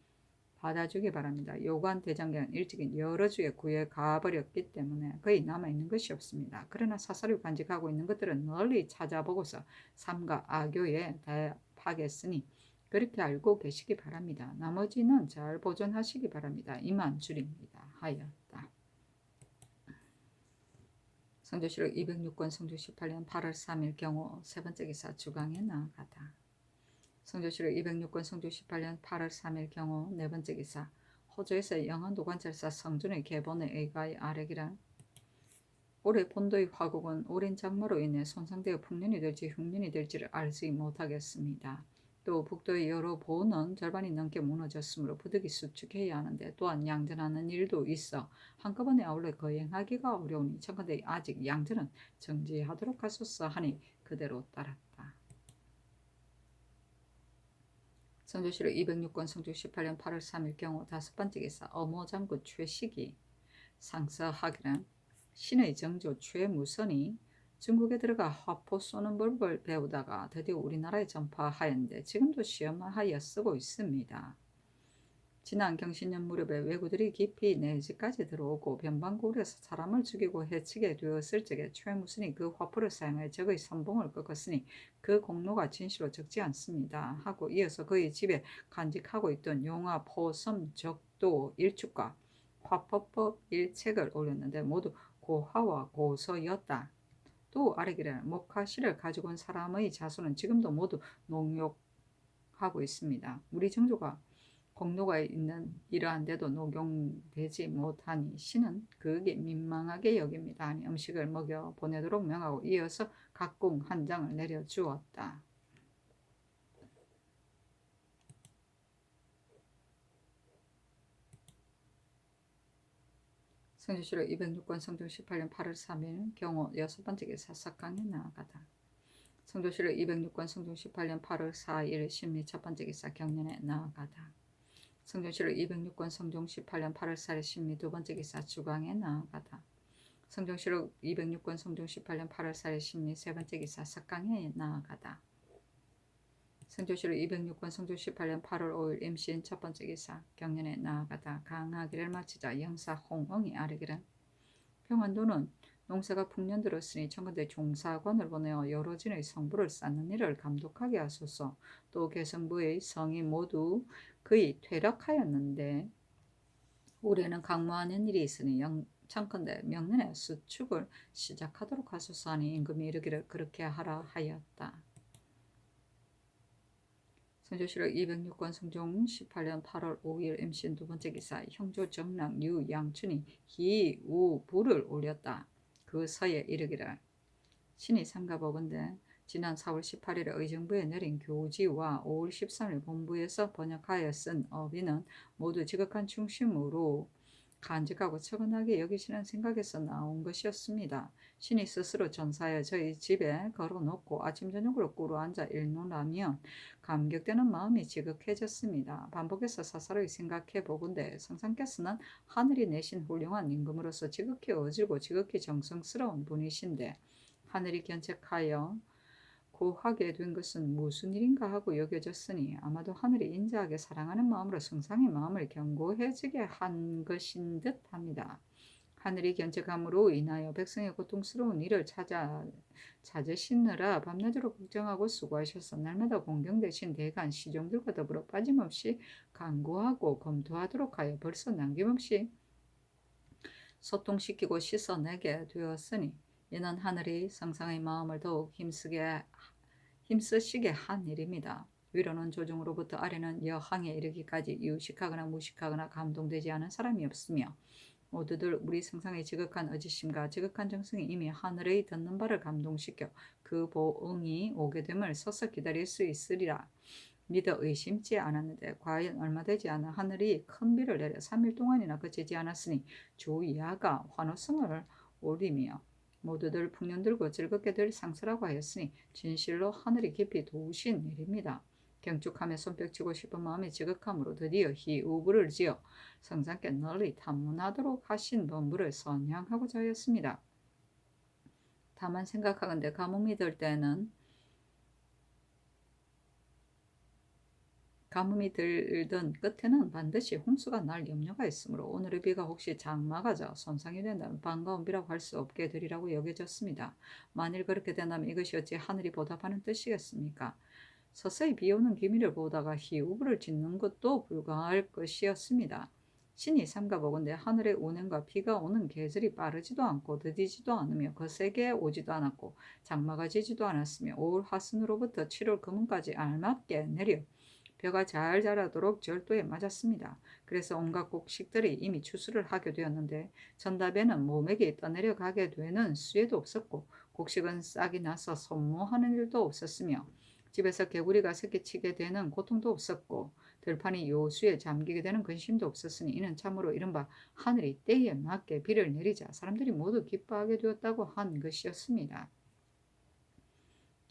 받아주기 바랍니다. 요관 대장경은 일찍이 여러 주에 구해 가버렸기 때문에 거의 남아있는 것이 없습니다. 그러나 사사를 간직하고 있는 것들은 널리 찾아보고서 삼가 악교에 대합하겠으니 그렇게 알고 계시기 바랍니다. 나머지는 잘 보존하시기 바랍니다. 이만 줄입니다. 하였다. 성조실록 206권 성조 18년 8월 3일 경우 세 번째 기사 주강에 나아가다. 성조실록 206권 성조 18년 8월 3일 경우 네 번째 기사. 호주에서 영안도 관찰사 성준의 계본에 의가의 아래기라. 올해 본도의 화국은 오랜 장마로 인해 손상되어 풍년이 될지 흉년이 될지를 알지 못하겠습니다. 또 북도의 여러 보는 절반이 넘게 무너졌으므로 부득이 수축해야 하는데 또한 양전하는 일도 있어 한꺼번에 아울러 거행하기가 어려우니 청컨대 아직 양전은 정지하도록 하소서 하니 그대로 따랐다. 성조실록 206권 성조 18년 8월 3일 경우 다섯 번째 기사. 어모장군 최식이 상서하기는 신의 정조 최무선이 중국에 들어가 화포 쏘는 법을 배우다가 드디어 우리나라에 전파하였는데 지금도 시험하여 쓰고 있습니다. 지난 경신년 무렵에 왜구들이 깊이 내 집까지 들어오고 변방고을에서 사람을 죽이고 해치게 되었을 적에 최무선이 그 화포를 사용해 적의 선봉을 꺾었으니 그 공로가 진시로 적지 않습니다. 하고 이어서 그의 집에 간직하고 있던 용화, 포섬, 적도, 일축과 화포법 일책을 올렸는데 모두 고하와 고서였다. 또 아래기를 목화실을 가지고 온 사람의 자손은 지금도 모두 농욕하고 있습니다. 우리 정조가 공로가 있는 이러한데도 녹용되지 못하니 신은 그에게 민망하게 여깁니다 하니 음식을 먹여 보내도록 명하고 이어서 각궁 한 장을 내려주었다. 성조실록 206권 성종 18년 8월 3일 경우 여섯 번째 기사 석강에 나아가다. 성조실록 206권 성종 18년 8월 4일 심리 첫 번째 기사 경년에 나아가다. 성종실록 206권 성종 18년 8월 4일 심리 두 번째 기사 주광에 나아가다. 성종실록 206권 성종 18년 8월 4일 심리 세 번째 기사 석강에 나아가다. 성조실록 206권 성종 18년 8월 5일 임신 첫 번째 기사 경년에 나아가다. 강하기를 마치자 영사 홍엉이 아뢰기를 평안도는 농사가 풍년 들었으니 청컨대 종사관을 보내어 여러 진의 성부를 쌓는 일을 감독하게 하소서. 또 개성부의 성이 모두 거의 퇴락하였는데 올해는 강무하는 일이 있으니 청컨대 명년에 수축을 시작하도록 하소서 하니 임금이 이르기를 그렇게 하라 하였다. 성조실록 206권 성종 18년 8월 5일 임신 두 번째 기사. 형조 정랑 유양춘이 기우부를 올렸다. 그 서에 이르기를 신이 상가법은데 지난 4월 18일에 의정부에 내린 교지와 5월 13일 본부에서 번역하여 쓴 어비는 모두 지극한 충심으로 간직하고 처분하게 여기시는 생각에서 나온 것이었습니다. 신이 스스로 전사하여 저희 집에 걸어놓고 아침 저녁으로 꿇어 앉아 읽노라면 감격되는 마음이 지극해졌습니다. 반복해서 사사로이 생각해 보건대 성상께서는 하늘이 내신 훌륭한 임금으로서 지극히 어질고 지극히 정성스러운 분이신데 하늘이 견책하여 고하게 된 것은 무슨 일인가 하고 여겨졌으니 아마도 하늘이 인자하게 사랑하는 마음으로 성상의 마음을 견고해지게 한 것인 듯 합니다. 하늘이 견책함으로 인하여 백성의 고통스러운 일을 찾으시느라 밤낮으로 걱정하고 수고하셔서 날마다 공경되신 대간 시종들과 더불어 빠짐없이 간구하고 검토하도록 하여 벌써 남김없이 소통시키고 씻어내게 되었으니 이는 하늘이 성상의 마음을 더욱 힘쓰시게 한 일입니다. 위로는 조중으로부터 아래는 여항에 이르기까지 유식하거나 무식하거나 감동되지 않은 사람이 없으며 모두들 우리 성상의 지극한 의지심과 지극한 정성이 이미 하늘의 듣는 바를 감동시켜 그 보응이 오게 됨을 서서 기다릴 수 있으리라 믿어 의심치 않았는데 과연 얼마 되지 않아 하늘이 큰 비를 내려 3일 동안이나 그치지 않았으니 주 이하가 환호성을 올리며 모두들 풍년 들고 즐겁게들 상설하고 하였으니 진실로 하늘이 깊이 도우신 일입니다. 경축하며 손뼉치고 싶은 마음이 지극함으로 드디어 희우부를 지어 성상께 널리 탐문하도록 하신 본부를 선양하고자 하였습니다. 다만 생각하건대 가뭄이 들 때는 가뭄이 들던 끝에는 반드시 홍수가 날 염려가 있으므로 오늘의 비가 혹시 장마가 져 손상이 된다면 반가운 비라고 할 수 없게 되리라고 여겨졌습니다. 만일 그렇게 된다면 이것이 어찌 하늘이 보답하는 뜻이겠습니까? 서서히 비오는 기미를 보다가 희우부를 짓는 것도 불가할 것이었습니다. 신이 삼가보건대 하늘의 운행과 비가 오는 계절이 빠르지도 않고 더디지도 않으며 거세게 오지도 않았고 장마가 지지도 않았으며 5월 하순으로부터 7월 금운까지 알맞게 내려 벼가 잘 자라도록 절도에 맞았습니다. 그래서 온갖 곡식들이 이미 추수를 하게 되었는데 전답에는 모맥이 떠내려가게 되는 수혜도 없었고 곡식은 싹이 나서 손모하는 일도 없었으며 집에서 개구리가 새끼치게 되는 고통도 없었고 들판이 요수에 잠기게 되는 근심도 없었으니 이는 참으로 이른바 하늘이 때에 맞게 비를 내리자 사람들이 모두 기뻐하게 되었다고 한 것이었습니다.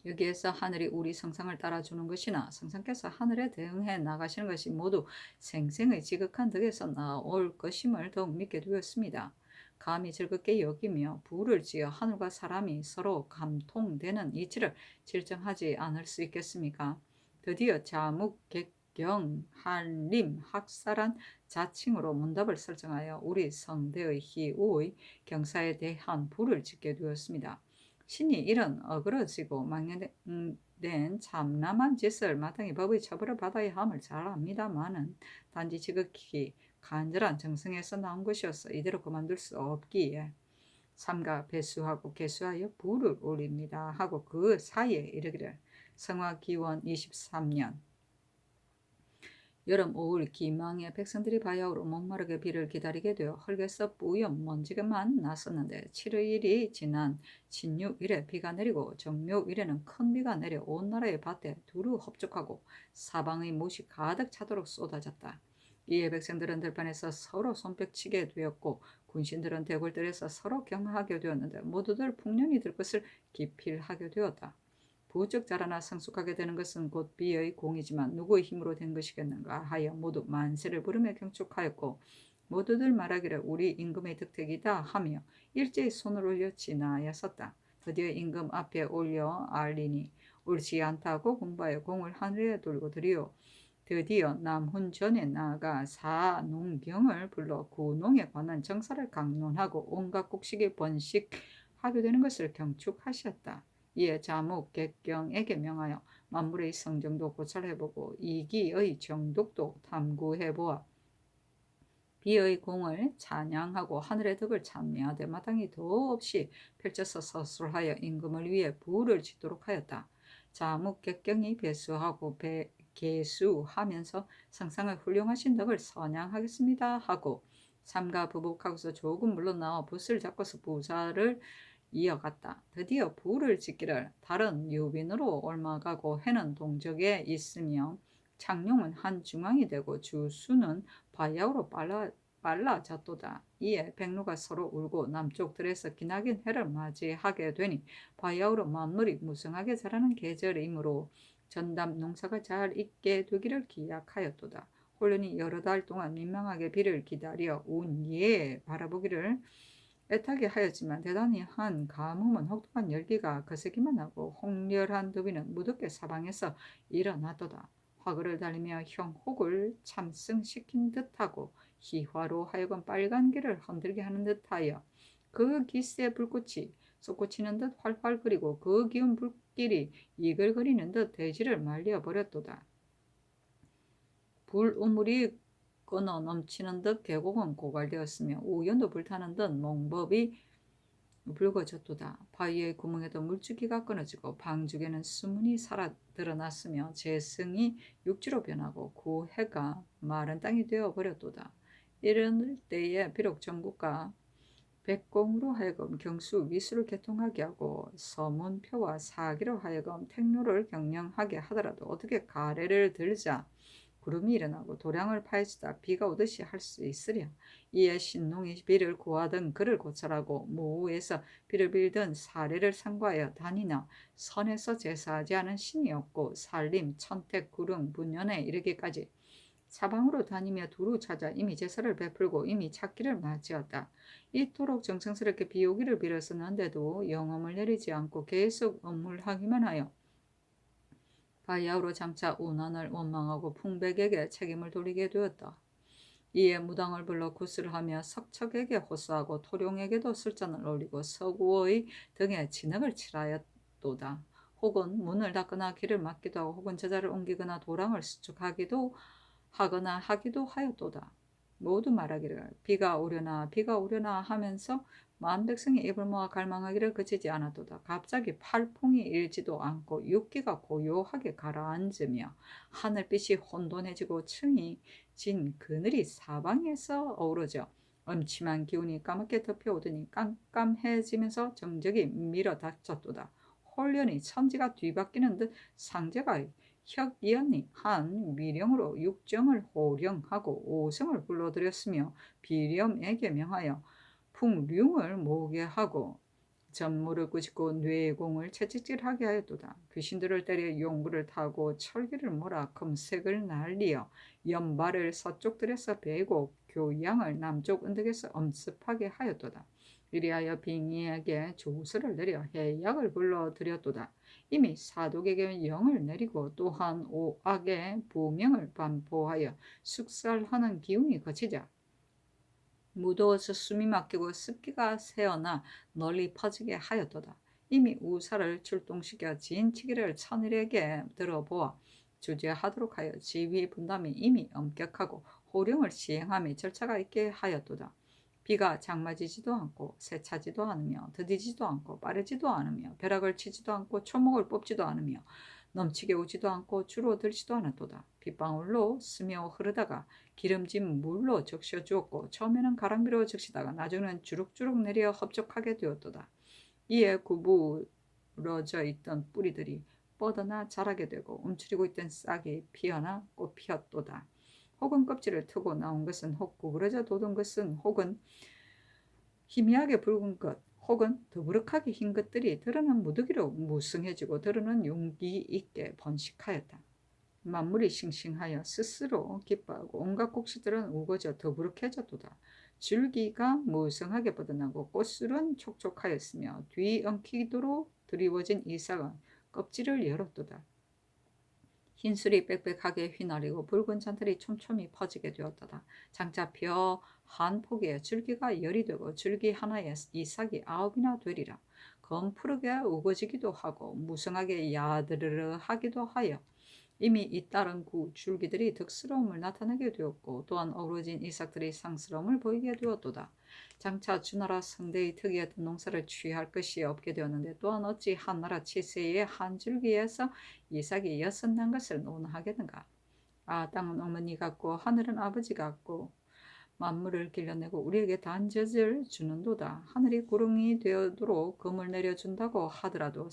여기에서 하늘이 우리 성상을 따라주는 것이나 성상께서 하늘에 대응해 나가시는 것이 모두 생생의 지극한 덕에서 나올 것임을 더욱 믿게 되었습니다. 감히 즐겁게 여기며 부를 지어 하늘과 사람이 서로 감통되는 이치를 질정하지 않을 수 있겠습니까? 드디어 자묵, 객경, 한림, 학살한 자칭으로 문답을 설정하여 우리 성대의 희우의 경사에 대한 부를 짓게 되었습니다. 신이 이런 어그러지고 망령된 참남한 짓을 마땅히 법의 처벌을 받아야 함을 잘 압니다마는 단지 지극히 간절한 정성에서 나온 것이어서 이대로 그만둘 수 없기에 삼가 배수하고 개수하여 부를 올립니다 하고 그 사이에 이르기를 성화기원 23년 여름 5월 기망에 백성들이 바야흐로 목마르게 비를 기다리게 되어 흙에서 뿌연 먼지가만 났었는데 7일이 지난 진육일에 비가 내리고 정묘일에는 큰 비가 내려 온 나라의 밭에 두루 흡족하고 사방의 못이 가득 차도록 쏟아졌다. 이에 백성들은 들판에서 서로 손뼉치게 되었고 군신들은 대궐들에서 서로 경하게 되었는데 모두들 풍년이 들 것을 기필하게 되었다. 부쩍 자라나 성숙하게 되는 것은 곧 비의 공이지만 누구의 힘으로 된 것이겠는가 하여 모두 만세를 부르며 경축하였고 모두들 말하기를 우리 임금의 득택이다 하며 일제히 손을 올려 지나였었다. 드디어 임금 앞에 올려 알리니 옳지 않다고 공부하여 공을 하늘에 돌고 드디어 남훈전에 나아가 사농경을 불러 구농에 관한 정사를 강론하고 온갖 곡식이 번식하게 되는 것을 경축하셨다. 이에 자묵 객경에게 명하여 만물의 성정도 고찰해보고 이기의 정독도 탐구해보아 비의 공을 찬양하고 하늘의 덕을 찬미하되 마땅히 더없이 펼쳐서 서술하여 임금을 위해 부를 짓도록 하였다. 자묵 객경이 배수하고 개수하면서 성상의 훌륭하신 덕을 선양하겠습니다 하고 삼가 부복하고서 조금 물러나와 붓을 잡고서 부사를 이어갔다. 드디어 부를 짓기를 달은 유빈으로 옮아가고 해는 동쪽에 있으며 창룡은 한 중앙이 되고 주수는 바야흐로 빨라졌도다. 이에 백로가 서로 울고 남쪽 들에서 기나긴 해를 맞이하게 되니 바야흐로 만물이 무성하게 자라는 계절이므로 전담 농사가 잘 있게 되기를 기약하였도다. 홀련이 여러 달 동안 민망하게 비를 기다려 온 이에 바라보기를 애타게 하였지만 대단히 한 가뭄은 혹독한 열기가 거세기만 하고 홍렬한 더위는 무덥게 사방에서 일어났도다. 화그를 달리며 형혹을 참승시킨 듯하고 희화로 하여금 빨간 길을 흔들게 하는 듯하여 그 기세 불꽃이 솟구치는 듯 활활 그리고 그 기운 불길이 이글거리는 듯 대지를 말려버렸도다. 불우물이 끊어 넘치는 듯 계곡은 고갈되었으며 우연도 불타는 듯 몽법이 붉어졌도다. 바위의 구멍에도 물줄기가 끊어지고 방죽에는 수문이 살아 드러났으며 재성이 육지로 변하고 그 해가 마른 땅이 되어버렸도다. 이런 때에 비록 정부가 백공으로 하여금 경수 위수를 개통하게 하고 서문표와 사기로 하여금 택로를 경영하게 하더라도 어떻게 가래를 들자 구름이 일어나고 도량을 파헤치다 비가 오듯이 할 수 있으랴. 이에 신농이 비를 구하든 그를 고찰하고 모에서 비를 빌든 사례를 상고하여 다니나 선에서 제사하지 않은 신이 없고 산림, 천택, 구릉, 분연에 이르기까지 사방으로 다니며 두루 찾아 이미 제사를 베풀고 이미 찾기를 맞이었다. 이토록 정성스럽게 비 오기를 빌었었는데도 영험을 내리지 않고 계속 업무하기만 하여 바야흐로 장차 운한을 원망하고 풍백에게 책임을 돌리게 되었다. 이에 무당을 불러 구슬을 하며 석척에게 호소하고 토룡에게도 술잔을 올리고 서구의 등에 진흙을 칠하였도다. 혹은 문을 닫거나 길을 막기도 하고 혹은 제자를 옮기거나 도랑을 수축하기도 하기도 하였도다. 모두 말하기를 비가 오려나 하면서 만 백성이 입을 모아 갈망하기를 그치지 않았도다. 갑자기 팔풍이 일지도 않고 육기가 고요하게 가라앉으며 하늘빛이 혼돈해지고 층이 진 그늘이 사방에서 어우러져 음침한 기운이 까맣게 덮여오더니 깜깜해지면서 정적이 밀어닥쳤도다. 홀연히 천지가 뒤바뀌는 듯 상제가 혁이언니 한 미령으로 육정을 호령하고 오성을 불러들였으며 비렴에게 명하여 풍륜을 모으게 하고 전무를 꾸짖고 뇌공을 채찍질하게 하였도다. 귀신들을 때려 용구를 타고 철기를 몰아 금색을 날리어 연발을 서쪽들에서 베고 교양을 남쪽 언덕에서 엄습하게 하였도다. 이리하여 빙의에게 조수를 내려 해약을 불러들였도다. 이미 사독에게 영을 내리고 또한 오악의 부명을 반포하여 숙살하는 기운이 거치자 무더워서 숨이 막히고 습기가 새어나 널리 퍼지게 하였도다. 이미 우사를 출동시켜 진치기를 천일에게 들어보아 주재하도록 하여 지휘 분담이 이미 엄격하고 호령을 시행함이 절차가 있게 하였도다. 비가 장마지지도 않고 세차지도 않으며 더디지도 않고 빠르지도 않으며 벼락을 치지도 않고 초목을 뽑지도 않으며 넘치게 오지도 않고 줄어들지도 않았도다. 빗방울로 스며 흐르다가 기름진 물로 적셔 주었고 처음에는 가랑비로 적시다가 나중에는 주룩주룩 내려 흡족하게 되었도다. 이에 구부러져 있던 뿌리들이 뻗어나 자라게 되고 움츠리고 있던 싹이 피어나 꽃 피었도다. 혹은 껍질을 트고 나온 것은 혹 구부러져 돋은 것은 혹은 희미하게 붉은 것 혹은 더부룩하게 흰 것들이 드러난 무더기로 무성해지고 드러난 용기 있게 번식하였다. 만물이 싱싱하여 스스로 기뻐하고 온갖 곡식들은 우거져 더부룩해졌도다. 줄기가 무성하게 뻗어나고 꽃술은 촉촉하였으며 뒤엉키도록 드리워진 이삭은 껍질을 열었도다. 흰술이 빽빽하게 휘날리고 붉은 잔털이 촘촘히 퍼지게 되었도다. 장차 벼 한 포기에 줄기가 열이 되고 줄기 하나에 이삭이 9이나 되리라. 검푸르게 우거지기도 하고 무성하게 야드르르 하기도 하여 이미 잇따른 줄기들이 덕스러움을 나타내게 되었고 또한 어우러진 이삭들이 상스러움을 보이게 되었도다. 장차 주나라 성대의 특이했던 농사를 취할 것이 없게 되었는데 또한 어찌 한나라 치세의 한 줄기에서 이삭이 6난 것을 논하겠는가. 땅은 어머니 같고 하늘은 아버지 같고 만물을 길러내고 우리에게 단젖을 주는도다. 하늘이 구름이 되도록 금을 내려준다고 하더라도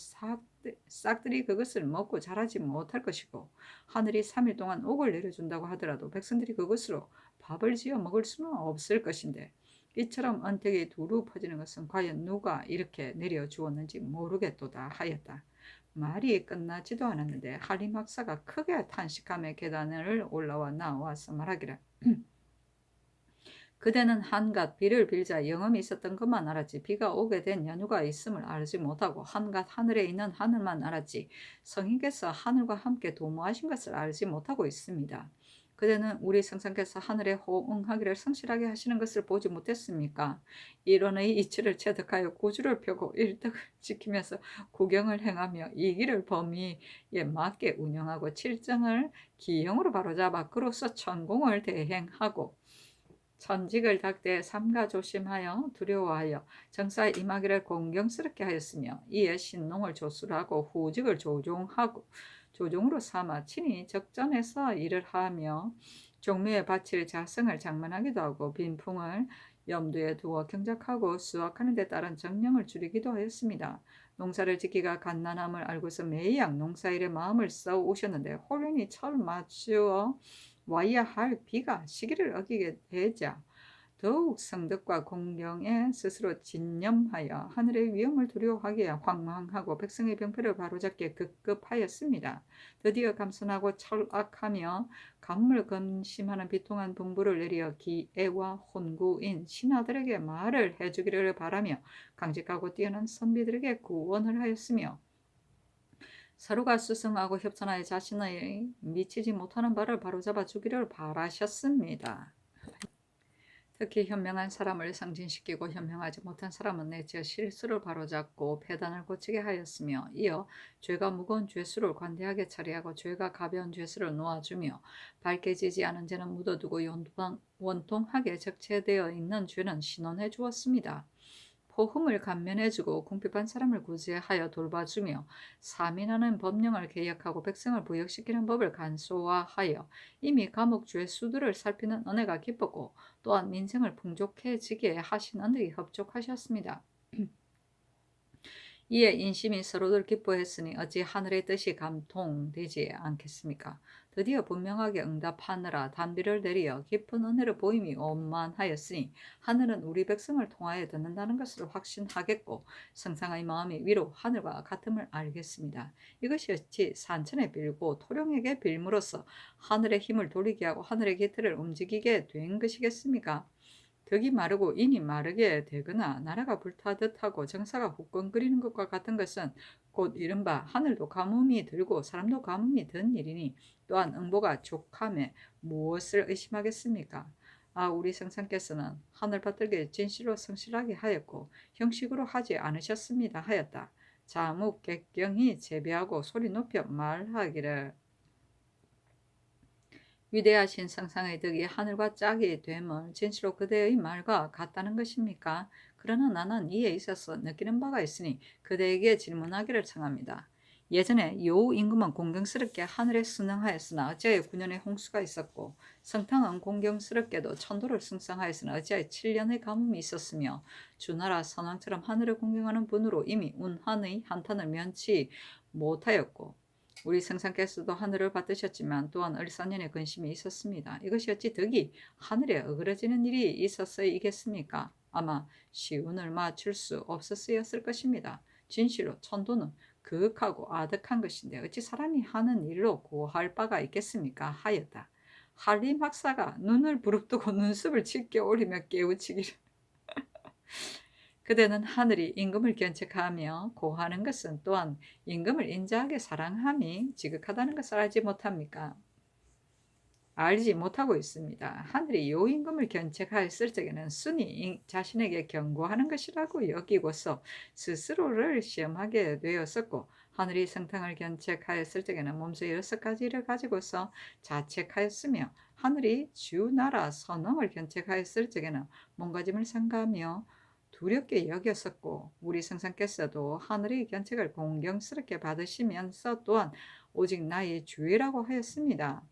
싹들이 그것을 먹고 자라지 못할 것이고, 하늘이 3일 동안 옥을 내려준다고 하더라도 백성들이 그것으로 밥을 지어 먹을 수는 없을 것인데, 이처럼 언택이 두루 퍼지는 것은 과연 누가 이렇게 내려주었는지 모르겠도다 하였다. 말이 끝나지도 않았는데 할림 박사가 크게 탄식하며 계단을 올라와 나와서 말하기를, 그대는 한갓 비를 빌자 영험이 있었던 것만 알았지 비가 오게 된 연유가 있음을 알지 못하고 한갓 하늘에 있는 하늘만 알았지 성인께서 하늘과 함께 도모하신 것을 알지 못하고 있습니다. 그대는 우리 성상께서 하늘에 호응하기를 성실하게 하시는 것을 보지 못했습니까? 일원의 이치를 체득하여 고주를 펴고 일덕을 지키면서 구경을 행하며 이 길을 범위에 맞게 운영하고 칠정을 기형으로 바로잡아 그로서 천공을 대행하고 천직을 닥대 삼가 조심하여 두려워하여 정사에 임하기를 공경스럽게 하였으며 이에 신농을 조술하고 후직을 조종으로 삼아 친히 적전에서 일을 하며 종묘에 바칠 자성을 장만하기도 하고 빈풍을 염두에 두어 경작하고 수확하는 데 따른 정령을 줄이기도 하였습니다. 농사를 짓기가 갓난함을 알고서 매양 농사일에 마음을 써 오셨는데 호련히 철 맞추어 와야 할 비가 시기를 어기게 되자 더욱 성덕과 공경에 스스로 진념하여 하늘의 위험을 두려워하기에 황망하고 백성의 병폐를 바로잡기에 급급하였습니다. 드디어 감선하고 철악하며 간물건심하는 비통한 분부를 내려 기애와 혼구인 신하들에게 말을 해주기를 바라며 강직하고 뛰어난 선비들에게 구원을 하였으며 서로가 수승하고 협찬하여 자신의 미치지 못하는 바를 바로잡아 주기를 바라셨습니다. 특히 현명한 사람을 상진시키고 현명하지 못한 사람은 내지어 실수를 바로잡고 폐단을 고치게 하였으며 이어 죄가 무거운 죄수를 관대하게 처리하고 죄가 가벼운 죄수를 놓아주며 밝혀지지 않은 죄는 묻어두고 원통하게 적체되어 있는 죄는 신원해 주었습니다. 포흠을 감면해주고 궁핍한 사람을 구제하여 돌봐주며 사민하는 법령을 개혁하고 백성을 부역시키는 법을 간소화하여 이미 감옥 죄수들을 살피는 은혜가 기뻤고 또한 민생을 풍족해지게 하신 은덕이 흡족하셨습니다. 이에 인심이 서로들 기뻐했으니 어찌 하늘의 뜻이 감통되지 않겠습니까? 드디어 분명하게 응답하느라 단비를 내리어 깊은 은혜를 보임이 원만하였으니 하늘은 우리 백성을 통하여 듣는다는 것을 확신하겠고 성상의 마음이 위로 하늘과 같음을 알겠습니다. 이것이 어찌 산천에 빌고 토룡에게 빌므로써 하늘의 힘을 돌리게 하고 하늘의 기틀을 움직이게 된 것이겠습니까? 덕이 마르고 인이 마르게 되거나 나라가 불타듯 하고 정사가 후끈거리는 것과 같은 것은 곧 이른바 하늘도 가뭄이 들고 사람도 가뭄이 든 일이니 또한 응보가 족함에 무엇을 의심하겠습니까? 우리 성상께서는 하늘 받들게 진실로 성실하게 하였고 형식으로 하지 않으셨습니다 하였다. 자묵 객경이 재배하고 소리 높여 말하기를 위대하신 상상의 덕이 하늘과 짝이 됨을 진실로 그대의 말과 같다는 것입니까? 그러나 나는 이에 있어서 느끼는 바가 있으니 그대에게 질문하기를 청합니다. 예전에 여우 임금은 공경스럽게 하늘에 순응하였으나 어찌하여 9년의 홍수가 있었고 성탕은 공경스럽게도 천도를 승상하였으나 어찌하여 7년의 가뭄이 있었으며 주나라 선왕처럼 하늘을 공경하는 분으로 이미 운한의 한탄을 면치 못하였고 우리 성상께서도 하늘을 받으셨지만 또한 을사년의 근심이 있었습니다. 이것이 어찌 덕이 하늘에 어그러지는 일이 있었어이겠습니까? 아마 시운을 맞출 수 없었을 것입니다. 진실로 천도는 그윽하고 아득한 것인데 어찌 사람이 하는 일로 고할 바가 있겠습니까? 하였다. 할림 박사가 눈을 부릅뜨고 눈썹을 짙게 올리며 깨우치기를 그대는 하늘이 임금을 견책하며 고하는 것은 또한 임금을 인자하게 사랑함이 지극하다는 것을 알지 못합니까? 알지 못하고 있습니다. 하늘이 요임금을 견책하였을 적에는 순히 자신에게 경고하는 것이라고 여기고서 스스로를 시험하게 되었었고 하늘이 성탕을 견책하였을 적에는 몸소 6가지를 가지고서 자책하였으며 하늘이 주나라 선왕을 견책하였을 적에는 몸가짐을 삼가며 두렵게 여겼었고 우리 성상께서도 하늘의 견책을 공경스럽게 받으시면서 또한 오직 나의 주의라고 하였습니다.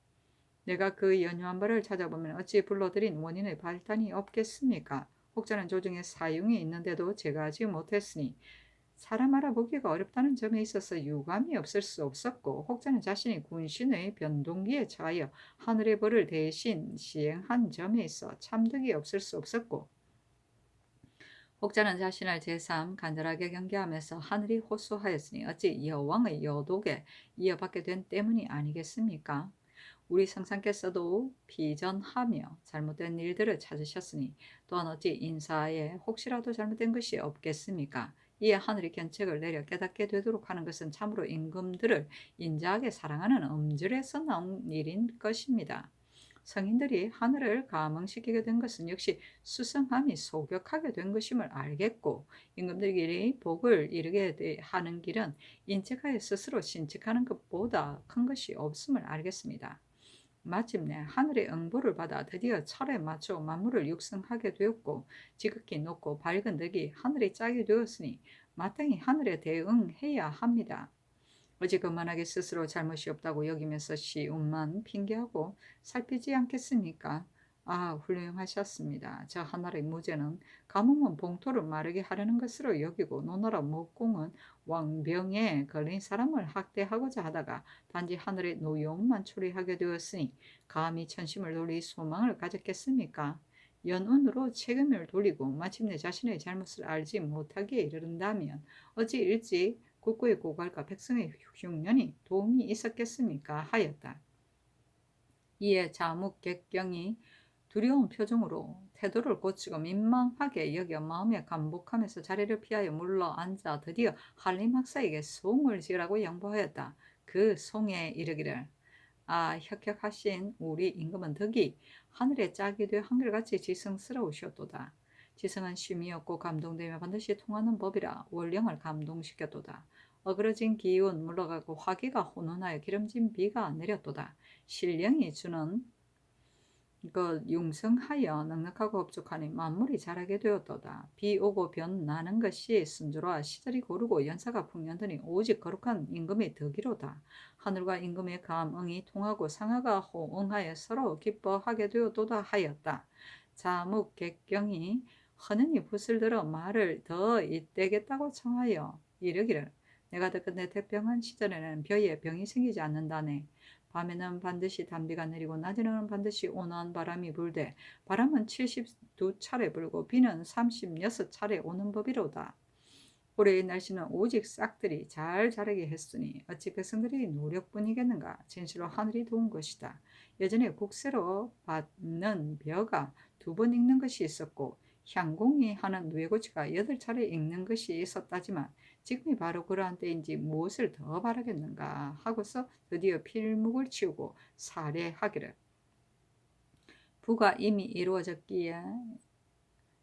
내가 그 연유한 발을 찾아보면 어찌 불러들인 원인의 발단이 없겠습니까? 혹자는 조정에 사용이 있는데도 제가 하지 못했으니 사람 알아보기가 어렵다는 점에 있어서 유감이 없을 수 없었고, 혹자는 자신이 군신의 변동기에 처하여 하늘의 벌을 대신 시행한 점에 있어 참득이 없을 수 없었고, 혹자는 자신을 제3 간절하게 경계하면서 하늘이 호소하였으니 어찌 여왕의 여독에 이어받게 된 때문이 아니겠습니까? 우리 성상께서도 비전하며 잘못된 일들을 찾으셨으니 또한 어찌 인사에 혹시라도 잘못된 것이 없겠습니까? 이에 하늘이 견책을 내려 깨닫게 되도록 하는 것은 참으로 임금들을 인자하게 사랑하는 음질에서 나온 일인 것입니다. 성인들이 하늘을 감흥시키게 된 것은 역시 수성함이 소격하게 된 것임을 알겠고, 임금들끼리 복을 이루게 하는 길은 인책하여 스스로 신책하는 것보다 큰 것이 없음을 알겠습니다. 마침내 하늘의 응보를 받아 드디어 철에 맞춰 만물을 육성하게 되었고, 지극히 높고 밝은 덕이 하늘의 짝이 되었으니 마땅히 하늘에 대응해야 합니다. 어지 그만하게 스스로 잘못이 없다고 여기면서 쉬움만 핑계하고 살피지 않겠습니까? 아, 훌륭하셨습니다. 저 하늘의 무죄는 가뭄은 봉토를 마르게 하려는 것으로 여기고, 노노라 목공은 왕병에 걸린 사람을 학대하고자 하다가 단지 하늘의 노여움만 초래하게 되었으니 감히 천심을 돌리 소망을 가졌겠습니까? 연운으로 책임을 돌리고 마침내 자신의 잘못을 알지 못하기에 이른다면 어찌 일찍 국고의 고갈과 백성의 흉년이 도움이 있었겠습니까? 하였다. 이에 자묵객경이 두려운 표정으로 태도를 고치고 민망하게 여겨 마음에 감복하면서 자리를 피하여 물러앉아 드디어 한림학사에게 송을 지으라고 양보하였다. 그 송에 이르기를, 아, 혁혁하신 우리 임금은 덕이 하늘의 짝이 되어 한결같이 지성스러우셨도다. 지성은 쉼이 없고 감동되며 반드시 통하는 법이라 원령을 감동시켰도다. 어그러진 기운 물러가고 화기가 혼돈하여 기름진 비가 내렸도다. 신령이 주는 융성하여 넉넉하고 흡족하니 만물이 자라게 되었도다. 비 오고 변 나는 것이 순조로워 시절이 고르고 연사가 풍년더니 오직 거룩한 임금의 덕이로다. 하늘과 임금의 감응이 통하고 상하가 호응하여 서로 기뻐하게 되었도다 하였다. 자묵객경이 허는이 붓을 들어 말을 더 잇대겠다고 청하여 이르기를, 내가 듣건대 태평한 시절에는 벼에 병이 생기지 않는다네. 밤에는 반드시 단비가 내리고 낮에는 반드시 온화한 바람이 불되 바람은 72차례 불고 비는 36차례 오는 법이로다. 올해의 날씨는 오직 싹들이 잘 자라게 했으니 어찌 백성들이 노력뿐이겠는가. 진실로 하늘이 도운 것이다. 예전에 국세로 받는 벼가 2번 익는 것이 있었고 향공이 하는 누에고치가 8차례 익는 것이 있었다지만 지금이 바로 그러한 때인지 무엇을 더 바라겠는가 하고서 드디어 필묵을 치우고 살해하기를, 부가 이미 이루어졌기에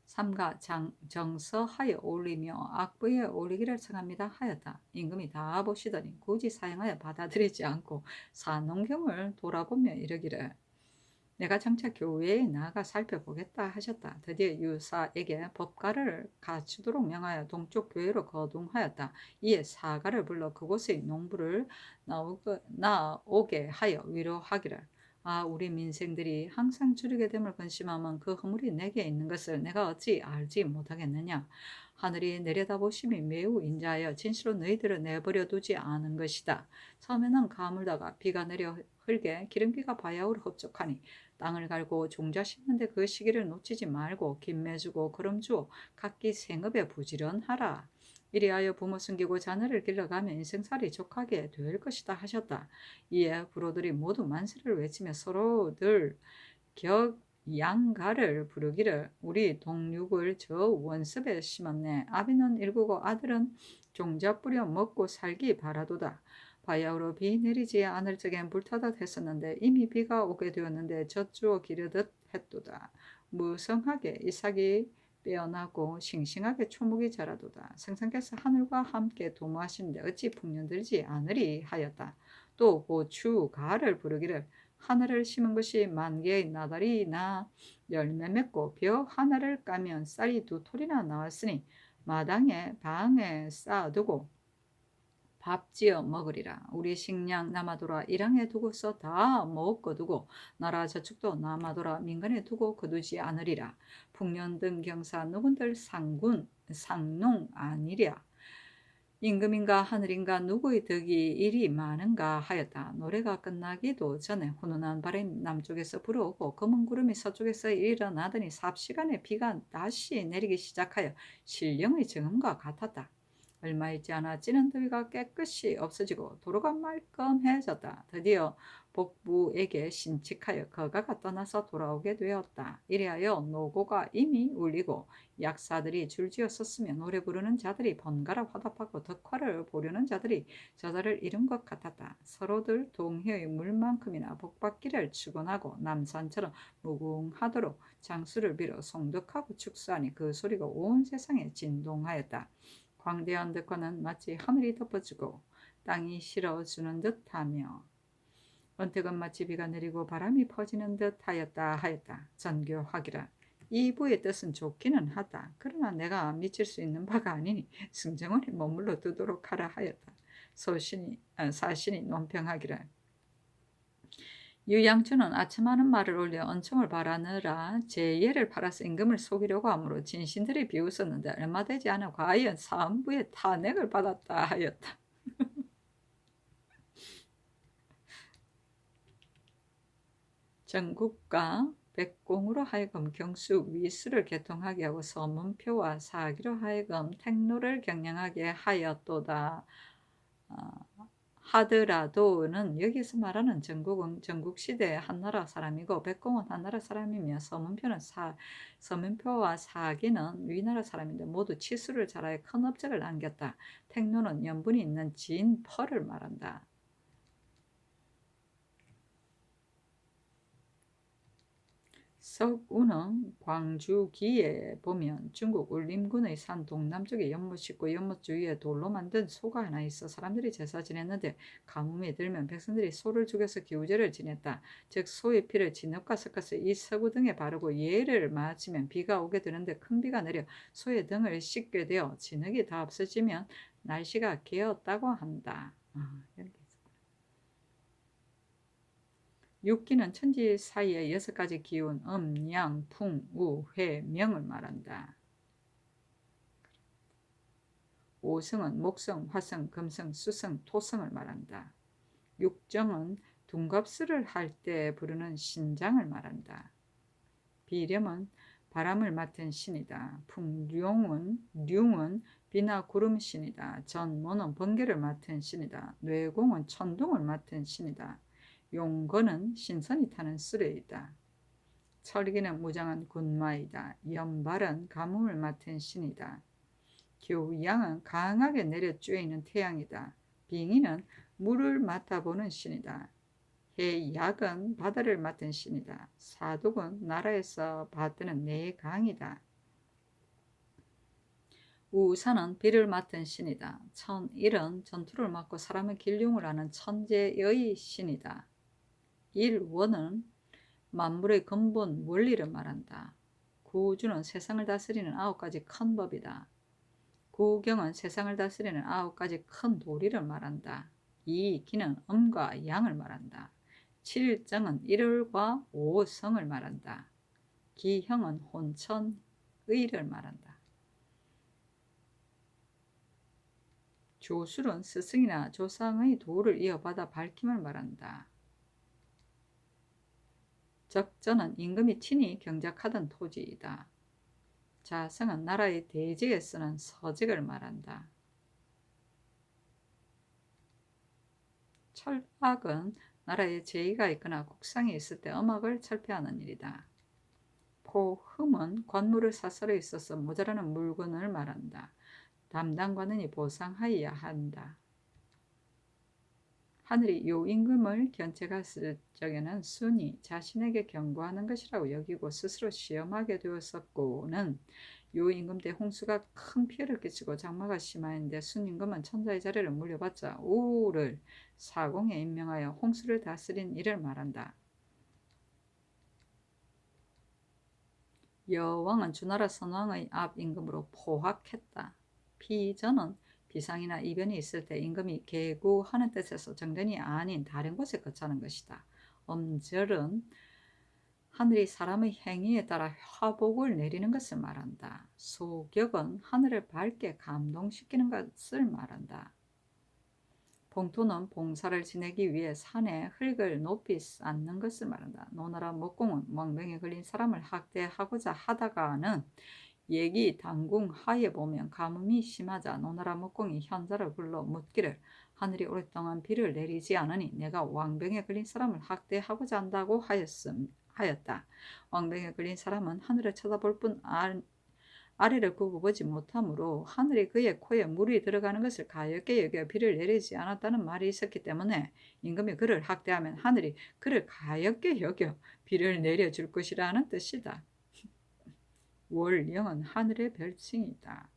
삼가 정서하여 올리며 악부에 올리기를 청합니다 하였다. 임금이 다 보시더니 굳이 사양하여 받아들이지 않고 사농경을 돌아보며 이르기를, 내가 장차 교회에 나가 살펴보겠다 하셨다. 드디어 유사에게 법가를 갖추도록 명하여 동쪽 교회로 거둥하였다. 이에 사가를 불러 그곳의 농부를 나오게 하여 위로하기를, 아, 우리 민생들이 항상 줄이게 됨을 근심하면 그 허물이 내게 있는 것을 내가 어찌 알지 못하겠느냐. 하늘이 내려다보심이 매우 인자하여 진실로 너희들을 내버려 두지 않은 것이다. 처음에는 가물다가 비가 내려 흘게 기름기가 바야흐로 흡족하니 땅을 갈고 종자 심는데 그 시기를 놓치지 말고 김매주고 거름주어 각기 생업에 부지런하라. 이리하여 부모 숨기고 자녀를 길러가며 인생살이 족하게 될 것이다 하셨다. 이에 부로들이 모두 만세를 외치며 서로들 양가를 부르기를, 우리 동육을 저 원습에 심었네. 아비는 일구고 아들은 종자 뿌려 먹고 살기 바라도다. 바야흐로 비 내리지 않을 적엔 불타듯 했었는데 이미 비가 오게 되었는데 젖주어 기르듯 했도다. 무성하게 이삭이 빼어나고 싱싱하게 초목이 자라도다. 생선께서 하늘과 함께 도모하시는데 어찌 풍년들지 않으리 하였다. 또 고추 가를 부르기를, 하나를 심은 것이 10,000개의 나달이 나 열매 맺고 벼 하나를 까면 쌀이 2톨이나 나왔으니 마당에 방에 쌓아두고 밥 지어 먹으리라. 우리 식량 남아돌아 일항에 두고서 다 먹고 두고 나라 저축도 남아돌아 민간에 두고 거두지 않으리라. 풍년 등 경사 누군들 상농 아니랴. 임금인가 하늘인가 누구의 덕이 이리 많은가 하였다. 노래가 끝나기도 전에 훈훈한 바람이 남쪽에서 불어오고 검은 구름이 서쪽에서 일어나더니 삽시간에 비가 다시 내리기 시작하여 신령의 정음과 같았다. 얼마 있지 않아 찌는 더위가 깨끗이 없어지고 도로가 말끔해졌다. 드디어 복부에게 신칙하여 거가가 떠나서 돌아오게 되었다. 이래하여 노고가 이미 울리고 약사들이 줄지어 섰으며 노래 부르는 자들이 번갈아 화답하고 덕화를 보려는 자들이 저자를 이룬 것 같았다. 서로들 동해의 물만큼이나 복받기를 축원하고 남산처럼 무궁하도록 장수를 빌어 송덕하고 축사하니 그 소리가 온 세상에 진동하였다. 광대한 덕화는 마치 하늘이 덮어주고 땅이 실어주는 듯하며 언뜻은 마치 비가 내리고 바람이 퍼지는 듯하였다. 전교하기라. 이 부의 뜻은 좋기는 하다. 그러나 내가 미칠 수 있는 바가 아니니 승정원에 머물러 두도록 하라 하였다. 사신이 논평하기라. 유양춘은 아첨하는 말을 올려 언총을 바라느라 제예를 팔아서 임금을 속이려고 하므로 진신들이 비웃었는데 얼마 되지 않아 과연 사헌부의 탄핵을 받았다 하였다. 전국과 백공으로 하여금 경숙 위수를 개통하게 하고 서문표와 사기로 하여금 택로를 경영하게 하였도다. 하더라도는 여기서 말하는 전국은 전국시대의 한나라 사람이고 백공은 한나라 사람이며 서문표와 사기는 위나라 사람인데 모두 치수를 잘하여 큰 업적을 남겼다. 택로는 연분이 있는 진펄을 말한다. 석우는 광주기에 보면 중국 울림군의 산 동남쪽에 연못 있고 연못 주위에 돌로 만든 소가 하나 있어 사람들이 제사 지냈는데 가뭄이 들면 백성들이 소를 죽여서 기우제를 지냈다. 즉 소의 피를 진흙과 섞어서 이 석우 등에 바르고 예를 맞으면 비가 오게 되는데 큰 비가 내려 소의 등을 씻게 되어 진흙이 다 없어지면 날씨가 개었다고 한다. 육기는 천지 사이의 6가지 기운 양, 풍, 우, 회, 명을 말한다. 오성은 목성, 화성, 금성, 수성, 토성을 말한다. 육정은 둔갑술을 할 때 부르는 신장을 말한다. 비렴은 바람을 맡은 신이다. 융은 비나 구름 신이다. 전모는 번개를 맡은 신이다. 뇌공은 천둥을 맡은 신이다. 용거는 신선이 타는 수레이다. 철기는 무장한 군마이다. 연발은 가뭄을 맡은 신이다. 교양은 강하게 내려 쬐이는 태양이다. 빙의는 물을 맡아보는 신이다. 해약은 바다를 맡은 신이다. 사독은 나라에서 받드는 내강이다. 우산은 비를 맡은 신이다. 천일은 전투를 맡고 사람의 길흉을 하는 천재의 신이다. 일원은 만물의 근본 원리를 말한다. 구주는 세상을 다스리는 9가지 큰 법이다. 구경은 세상을 다스리는 9가지 큰 도리를 말한다. 이기는 음과 양을 말한다. 칠정은 일월과 오성을 말한다. 기형은 혼천의를 말한다. 조술은 스승이나 조상의 도를 이어받아 밝힘을 말한다. 적전은 임금이 친히 경작하던 토지이다. 자성은 나라의 대직에 쓰는 서직을 말한다. 철학은 나라에 제의가 있거나 국상이 있을 때 음악을 철폐하는 일이다. 포흠은 관물을 사설에 있어서 모자라는 물건을 말한다. 담당관원이 보상하여야 한다. 하늘이 요 임금을 견책했을 적에는 순이 자신에게 경고하는 것이라고 여기고 스스로 시험하게 되었었고는 요 임금 때 홍수가 큰 피해를 끼치고 장마가 심하였는데 순 임금은 천자의 자리를 물려받자 우를 사공에 임명하여 홍수를 다스린 일을 말한다. 여왕은 주나라 선왕의 앞 임금으로 포학했다. 피전은 비상이나 이변이 있을 때 임금이 계구하는 뜻에서 정전이 아닌 다른 곳에 거처하는 것이다. 음절은 하늘이 사람의 행위에 따라 화복을 내리는 것을 말한다. 소격은 하늘을 밝게 감동시키는 것을 말한다. 봉토는 봉사를 지내기 위해 산에 흙을 높이 쌓는 것을 말한다. 노나라 목공은 왕병에 걸린 사람을 학대하고자 하다가는 얘기 당궁 하에 보면 가뭄이 심하자 노나라 목공이 현자를 불러 묻기를 하늘이 오랫동안 비를 내리지 않으니 내가 왕병에 걸린 사람을 학대하고자 한다고 하였다. 왕병에 걸린 사람은 하늘을 쳐다볼 뿐 아래를 굽어보지 못하므로 하늘이 그의 코에 물이 들어가는 것을 가엾게 여겨 비를 내리지 않았다는 말이 있었기 때문에 임금이 그를 학대하면 하늘이 그를 가엾게 여겨 비를 내려줄 것이라는 뜻이다. 월령은 하늘의 별칭이다.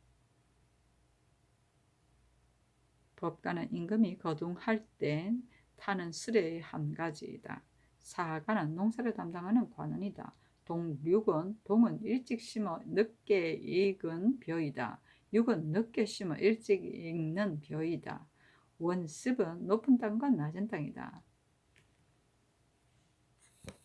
법가는 임금이 거둥할 땐 타는 수레의 한 가지이다. 사가는 농사를 담당하는 관원이다. 동은 일찍 심어 늦게 익은 벼이다. 육은 늦게 심어 일찍 익는 벼이다. 원습은 높은 땅과 낮은 땅이다.